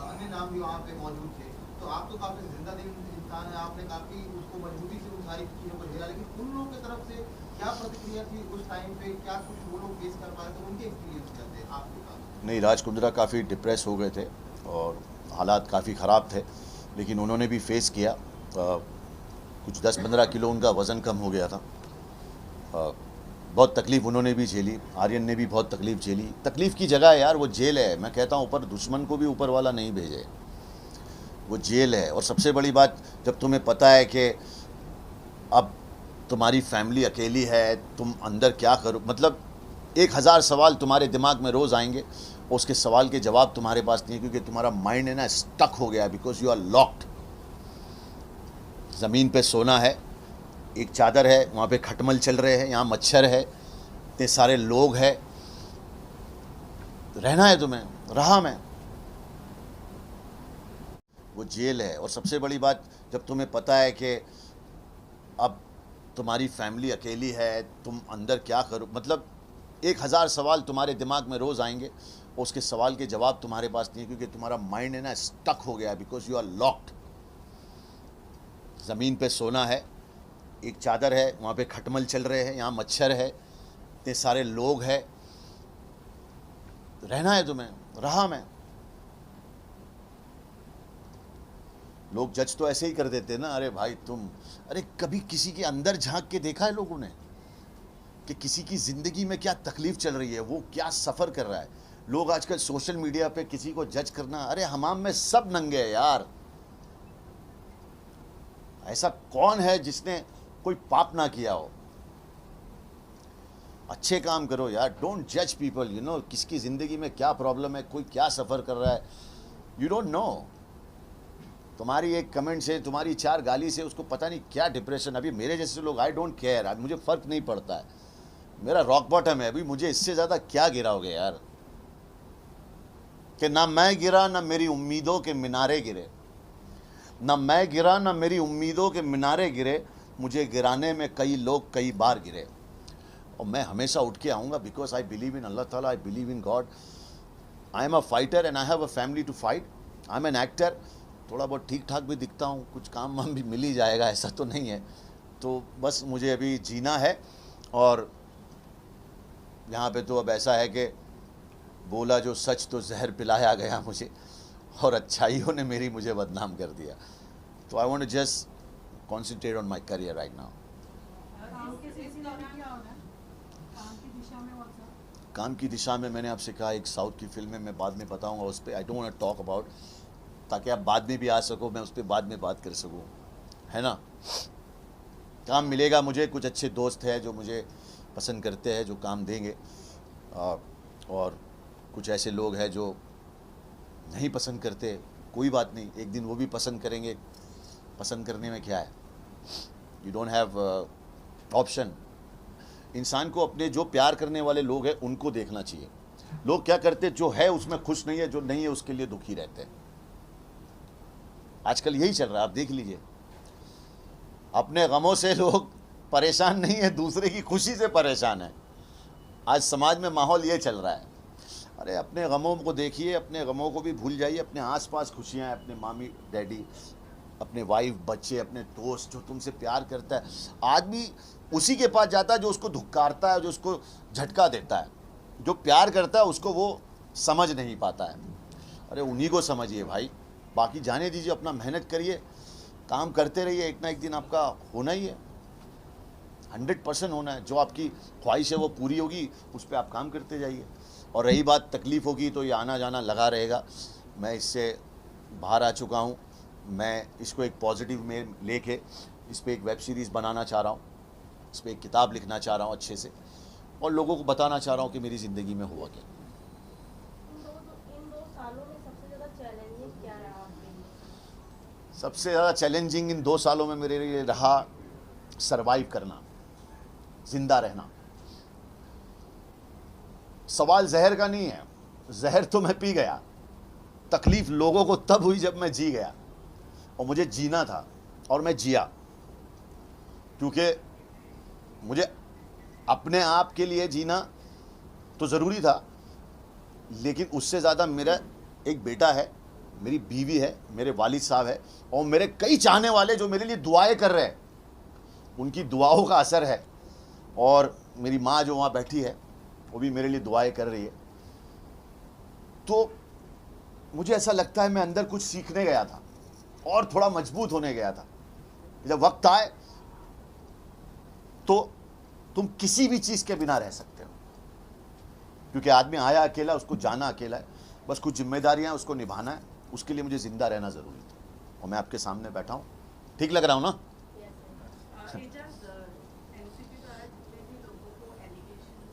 Speaker 3: अन्य नाम भी वहाँ पे मौजूद थे, तो आप तो काफ़ी जिंदा दिल इंसान है, आपने काफ़ी उसको मजबूती से उन सारी चीज़ों को झेला, लेकिन उन लोगों की तरफ से क्या प्रतिक्रिया थी उस टाइम पे, क्या कुछ वो लोग फेस कर पाए, तो उनके एक्सपीरियंस क्या थे आपके साथ?
Speaker 1: नहीं, राज कुंद्रा काफ़ी डिप्रेस हो गए थे और हालात काफ़ी ख़राब थे, लेकिन उन्होंने भी फेस किया। कुछ 10-15 किलो उनका वज़न कम हो गया था। बहुत तकलीफ़ उन्होंने भी झेली, आर्यन ने भी बहुत तकलीफ़ झेली। तकलीफ़ की जगह है यार, वो जेल है। मैं कहता हूँ ऊपर दुश्मन को भी ऊपर वाला नहीं भेजे। वो जेल है। और सबसे बड़ी बात, जब तुम्हें पता है कि अब तुम्हारी फैमिली अकेली है, तुम अंदर क्या करो, मतलब 1000 सवाल तुम्हारे दिमाग में रोज़ आएंगे और उसके सवाल के जवाब तुम्हारे पास नहीं है, क्योंकि तुम्हारा माइंड है ना स्टक हो गया है, बिकॉज यू आर लॉक्ड। ज़मीन पे सोना है, एक चादर है, वहाँ पे खटमल चल रहे हैं, यहाँ मच्छर है, इतने सारे लोग हैं, रहना है तुम्हें, रहा मैं। वो जेल है। और सबसे बड़ी बात, जब तुम्हें पता है कि अब तुम्हारी फैमिली अकेली है, तुम अंदर क्या करो, मतलब 1000 सवाल तुम्हारे दिमाग में रोज़ आएंगे और उसके सवाल के जवाब तुम्हारे पास नहीं है, क्योंकि तुम्हारा माइंड है ना स्टक हो गया है, बिकॉज यू आर लॉक्ड। ज़मीन पे सोना है, एक चादर है, वहाँ पे खटमल चल रहे हैं, यहाँ मच्छर है, इतने सारे लोग हैं, रहना है तुम्हें, रहा मैं। लोग जज तो ऐसे ही कर देते हैं ना, अरे भाई तुम, अरे कभी किसी के अंदर झांक के देखा है लोगों ने कि किसी की ज़िंदगी में क्या तकलीफ़ चल रही है, वो क्या सफ़र कर रहा है। लोग आजकल सोशल मीडिया पे किसी को जज करना, अरे हमाम में सब नंगे हैं यार। ऐसा कौन है जिसने कोई पाप ना किया हो। अच्छे काम करो यार, डोंट जज पीपल, यू नो किसकी ज़िंदगी में क्या प्रॉब्लम है, कोई क्या सफ़र कर रहा है, यू डोंट नो। तुम्हारी एक कमेंट से, तुम्हारी 4 गाली से उसको पता नहीं क्या डिप्रेशन। अभी मेरे जैसे लोग, आई डोंट केयर, अब मुझे फ़र्क नहीं पड़ता है, मेरा रॉक बॉटम है, अभी मुझे इससे ज़्यादा क्या गिराओगे यार, कि ना मैं गिरा ना मेरी उम्मीदों के मीनारे गिरे, ना मैं गिरा ना मेरी उम्मीदों के मीनारे गिरे, मुझे गिराने में कई लोग कई बार गिरे। और मैं हमेशा उठ के आऊँगा, because I believe in Allah Taala, I believe in God. I am a fighter and I have a family to fight. I am an actor, थोड़ा बहुत ठीक ठाक भी दिखता हूँ, कुछ काम वाम भी मिल ही जाएगा, ऐसा तो नहीं है। तो बस मुझे अभी जीना है। और यहाँ पे तो अब ऐसा है कि बोला जो सच तो जहर पिलाया गया मुझे, और अच्छाइयों ने मेरी मुझे बदनाम कर दिया। तो I want to just concentrate on my career right now. काम की दिशा में मैंने आपसे कहा, एक साउथ की फिल्म है, मैं बाद में बताऊंगा उस पर, I don't want to talk about, ताकि आप बाद में भी आ सको, मैं उस पर बाद में बात कर सकूँ, है ना। काम मिलेगा मुझे, कुछ अच्छे दोस्त हैं जो मुझे पसंद करते हैं, जो काम देंगे, और कुछ ऐसे लोग हैं जो नहीं पसंद करते, कोई बात नहीं, एक दिन वो भी पसंद करेंगे। पसंद करने में क्या है, यू डोंट हैव ऑप्शन। इंसान को अपने जो प्यार करने वाले लोग हैं उनको देखना चाहिए। लोग क्या करते, जो है उसमें खुश नहीं है, जो नहीं है उसके लिए दुखी रहते हैं। आजकल यही चल रहा है, आप देख लीजिए। अपने गमों से लोग परेशान नहीं है, दूसरे की खुशी से परेशान है। आज समाज में माहौल ये चल रहा है। अरे अपने गमों को देखिए, अपने गमों को भी भूल जाइए, अपने आसपास खुशियाँ हैं, अपने मामी डैडी, अपने वाइफ, बच्चे, अपने दोस्त जो तुमसे प्यार करता है। आदमी उसी के पास जाता है जो उसको धुक्कारता है, जो उसको झटका देता है। जो प्यार करता है उसको वो समझ नहीं पाता है। अरे उन्हीं को समझिए भाई, बाकी जाने दीजिए, अपना मेहनत करिए, काम करते रहिए, एक ना एक दिन आपका होना ही है, 100% होना है। जो आपकी ख्वाहिश है वो पूरी होगी, उस पर आप काम करते जाइए। और रही बात तकलीफ़ होगी तो ये आना जाना लगा रहेगा। मैं इससे बाहर आ चुका हूँ। मैं इसको एक पॉजिटिव में लेके इस पर एक वेब सीरीज़ बनाना चाह रहा हूँ, इस पर एक किताब लिखना चाह रहा हूँ अच्छे से, और लोगों को बताना चाह रहा हूँ कि मेरी ज़िंदगी में हुआ क्या।
Speaker 7: इन दो सालों में सबसे ज़्यादा चैलेंजिंग क्या रहा आपके लिए?
Speaker 1: सबसे ज़्यादा चैलेंजिंग इन 2 सालों में मेरे लिए रहा सरवाइव करना, ज़िंदा रहना। सवाल जहर का नहीं है, जहर तो मैं पी गया, तकलीफ़ लोगों को तब हुई जब मैं जी गया, और मुझे जीना था और मैं जिया, क्योंकि मुझे अपने आप के लिए जीना तो ज़रूरी था, लेकिन उससे ज़्यादा मेरा एक बेटा है, मेरी बीवी है, मेरे वालिद साहब है, और मेरे कई चाहने वाले जो मेरे लिए दुआएं कर रहे हैं। उनकी दुआओं का असर है। और मेरी माँ जो वहाँ बैठी है वो भी मेरे लिए दुआएं कर रही है। तो मुझे ऐसा लगता है मैं अंदर कुछ सीखने गया था और थोड़ा मजबूत होने गया था। जब वक्त आए तो तुम किसी भी चीज़ के बिना रह सकते हो, क्योंकि आदमी आया अकेला, उसको जाना अकेला है। बस कुछ जिम्मेदारियां उसको निभाना है, उसके लिए मुझे ज़िंदा रहना ज़रूरी था। और मैं आपके सामने बैठा हूँ। ठीक लग रहा हूँ ना?
Speaker 6: एजाज एनसीपी द्वारा जितने भी लोगों को एलिगेशंस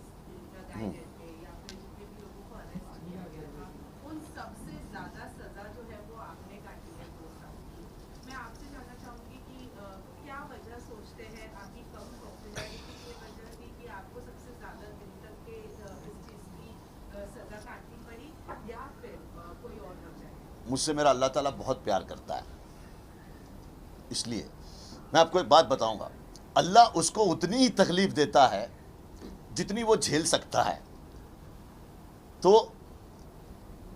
Speaker 6: लगाए गए थे या फिर जितने भी लोगों को अरेस्ट किया गया था, उन सबसे ज्यादा सजा जो है वो आपने काटी है 2 साल की। मैं आपसे जानना चाहूंगी कि क्या वजह सोचते हैं आपकी कम पॉपुलैरिटी की वजह थी कि आपको सबसे ज्यादा दिन तक के इस चीज की सजा काटनी पड़ी या फिर कोई और वजह है?
Speaker 1: मुझसे मेरा अल्लाह ताला बहुत प्यार करता है, इसलिए मैं आपको एक बात बताऊंगा, अल्लाह उसको उतनी ही तकलीफ देता है जितनी वो झेल सकता है। तो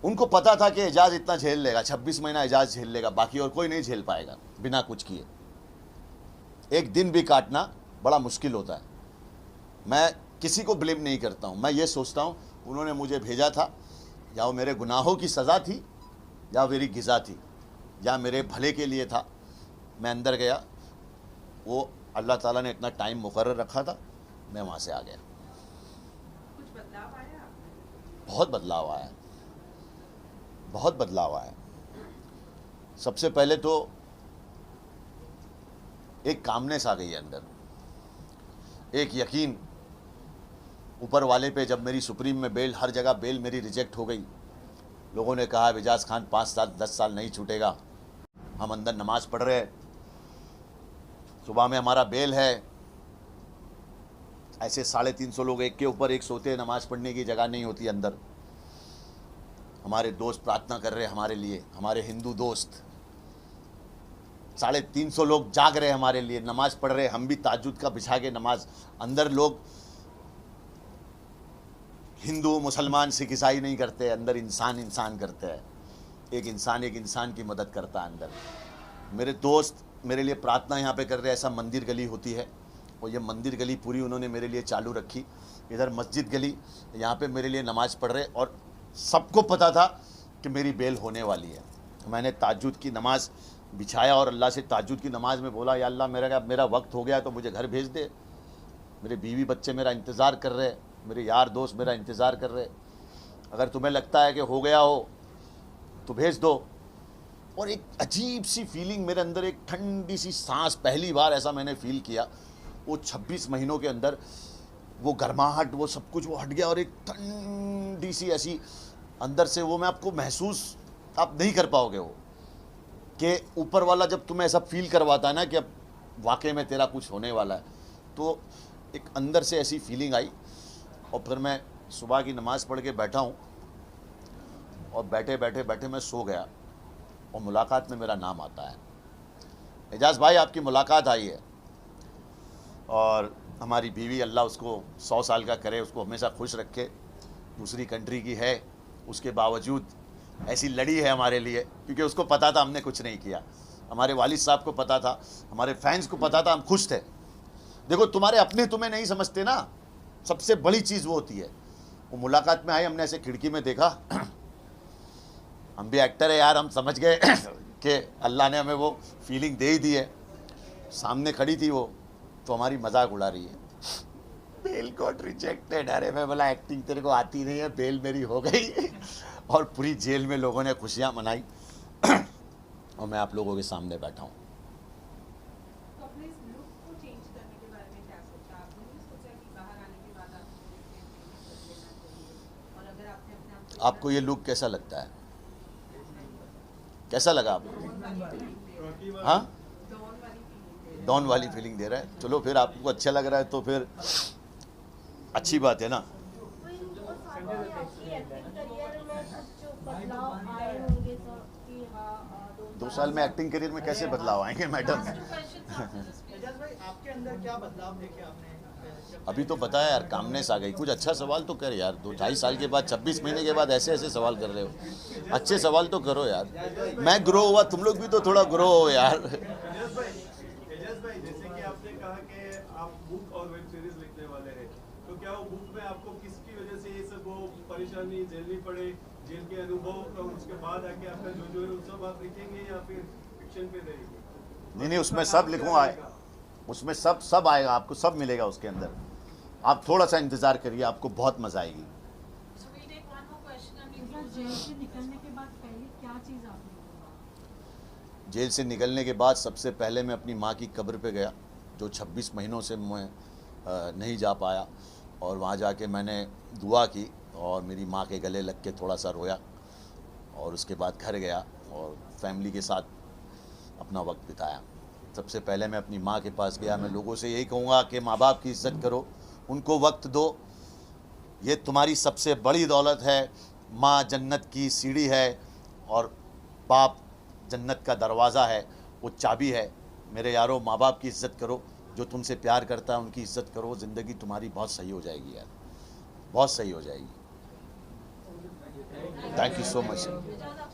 Speaker 1: उनको पता था कि एजाज इतना झेल लेगा, 26 महीना एजाज झेल लेगा, बाकी और कोई नहीं झेल पाएगा बिना कुछ किए। एक दिन भी काटना बड़ा मुश्किल होता है। मैं किसी को ब्लेम नहीं करता हूँ, मैं ये सोचता हूँ उन्होंने मुझे भेजा था, या वो मेरे गुनाहों की सज़ा थी या मेरी गिज़ा थी या मेरे भले के लिए था। मैं अंदर गया, वो अल्लाह ताला ने इतना टाइम मुकर्रर रखा था, मैं वहाँ से आ गया।
Speaker 6: कुछ बदलाव आया आपने?
Speaker 1: बहुत बदलाव आया, बहुत बदलाव आया। सबसे पहले तो एक कामनेस आ गई है अंदर, एक यकीन ऊपर वाले पे। जब मेरी सुप्रीम में बेल, हर जगह बेल मेरी रिजेक्ट हो गई, लोगों ने कहा एजाज खान 5 साल 10 साल नहीं छूटेगा। हम अंदर नमाज पढ़ रहे, सुबह में हमारा बेल है, ऐसे 350 लोग एक के ऊपर एक सोते हैं, नमाज पढ़ने की जगह नहीं होती अंदर। हमारे दोस्त प्रार्थना कर रहे हैं हमारे लिए, हमारे हिंदू दोस्त 350 लोग जाग रहे हैं हमारे लिए, नमाज पढ़ रहे हैं। हम भी ताज्जुद का बिछा के नमाज, अंदर लोग हिंदू मुसलमान सिख ईसाई नहीं करते, अंदर इंसान इंसान करते हैं। एक इंसान की मदद करता है अंदर। मेरे दोस्त मेरे लिए प्रार्थना यहाँ पे कर रहे हैं। ऐसा मंदिर गली होती है, और ये मंदिर गली पूरी उन्होंने मेरे लिए चालू रखी। इधर मस्जिद गली, यहाँ पे मेरे लिए नमाज पढ़ रहे, और सबको पता था कि मेरी बेल होने वाली है। मैंने ताज्जुद की नमाज बिछाया और अल्लाह से ताज्जुद की नमाज में बोला, या अल्लाह मेरा वक्त हो गया तो मुझे घर भेज दे। मेरे बीवी बच्चे मेरा इंतज़ार कर रहे, मेरे यार दोस्त मेरा इंतज़ार कर रहे। अगर तुम्हें लगता है कि हो गया हो तो भेज दो। और एक अजीब सी फीलिंग मेरे अंदर, एक ठंडी सी सांस, पहली बार ऐसा मैंने फील किया। वो 26 महीनों के अंदर वो गर्माहट, वो सब कुछ वो हट गया, और एक ठंडी सी ऐसी अंदर से, वो मैं आपको महसूस आप नहीं कर पाओगे। वो कि ऊपर वाला जब तुम्हें ऐसा फील करवाता है ना कि अब वाकई में तेरा कुछ होने वाला है, तो एक अंदर से ऐसी फीलिंग आई। और फिर मैं सुबह की नमाज़ पढ़ के बैठा हूँ, और बैठे बैठे मैं सो गया, और मुलाकात में मेरा नाम आता है, एजाज भाई आपकी मुलाकात आई है। और हमारी बीवी, अल्लाह उसको 100 साल का करे, उसको हमेशा खुश रखे। दूसरी कंट्री की है, उसके बावजूद ऐसी लड़ी है हमारे लिए, क्योंकि उसको पता था हमने कुछ नहीं किया। हमारे वालिद साहब को पता था, हमारे फैंस को पता था, हम खुश थे। देखो तुम्हारे अपने तुम्हें नहीं समझते ना, सबसे बड़ी चीज़ वो होती है। वो मुलाकात में आए, हमने ऐसे खिड़की में देखा, हम भी एक्टर है यार, हम समझ गए कि अल्लाह ने हमें वो फीलिंग दे ही दी है। सामने खड़ी थी वो, तो हमारी मजाक उड़ा रही है, बेल गॉट रिजेक्टेड। अरे मैं बोला एक्टिंग तेरे को आती नहीं है, बेल मेरी हो गई। और पूरी जेल में लोगों ने खुशियाँ मनाई, और मैं आप लोगों के सामने बैठा हूँ।
Speaker 6: तो अपने इस लुक को चेंज करने के बारे में क्या सोचा आपने? नहीं सोचा कि बाहर आने के बाद आपको चेंज कर लेना चाहिए? और अगर आपने अपने आप को
Speaker 1: आपको ये लुक कैसा लगता है? कैसा लगा आपको? हाँ, डॉन वाली फीलिंग दे रहा है। चलो फिर आपको अच्छा लग रहा है तो फिर अच्छी बात है ना।
Speaker 7: तो इन 2 सालों में आपकी एक्टिंग करियर में कुछ बदलाव आए होंगे सर कि हाँ
Speaker 1: 2 साल में एक्टिंग करियर में कैसे बदलाव आएंगे मैडम?
Speaker 3: एजाज भाई आपके अंदर क्या बदलाव देखे आपने?
Speaker 1: अभी तो बताया यार, कामनेस आ गई। कुछ अच्छा सवाल तो कर यार, 2-2.5 साल के बाद, 26 महीने के बाद ऐसे ऐसे सवाल कर रहे हो। अच्छे सवाल तो करो यार। मैं ग्रो हुआ, तुम लोग भी तो थोड़ा ग्रो हो यार।
Speaker 8: एजाज भाई जैसे कि आपने कहा कि आप बुक और वेब सीरीज लिखने वाले हैं, तो क्या वो बुक में आपको किसकी वजह से ये सब वो परेशानी झेलनी पड़े, जेल के अनुभव, और उसके बाद आके आपका जो है वो सब आप लिखेंगे या फिर फिक्शन पे रहेंगे?
Speaker 1: नहीं, उसमें सब लिखूंगा, उसमें सब आएगा, आपको सब मिलेगा उसके अंदर। आप थोड़ा सा इंतज़ार करिए, आपको बहुत मज़ा आएगी।
Speaker 5: So we take one more question and we close.
Speaker 10: Jail से निकलने के बाद पहले क्या चीज़ आपने बोला?
Speaker 1: जेल से निकलने के बाद सबसे पहले मैं अपनी माँ की कब्र पे गया, जो 26 महीनों से मैं नहीं जा पाया, और वहाँ जाके मैंने दुआ की और मेरी माँ के गले लग के थोड़ा सा रोया, और उसके बाद घर गया और फैमिली के साथ अपना वक्त बिताया। सबसे पहले मैं अपनी माँ के पास गया। मैं लोगों से यही कहूँगा कि माँ बाप की इज़्ज़त करो, उनको वक्त दो, ये तुम्हारी सबसे बड़ी दौलत है। माँ जन्नत की सीढ़ी है और बाप जन्नत का दरवाज़ा है, वो चाबी है। मेरे यारों, माँ बाप की इज़्ज़त करो, जो तुमसे प्यार करता है उनकी इज़्ज़त करो, ज़िंदगी तुम्हारी बहुत सही हो जाएगी यार, बहुत सही हो जाएगी। Thank you so much.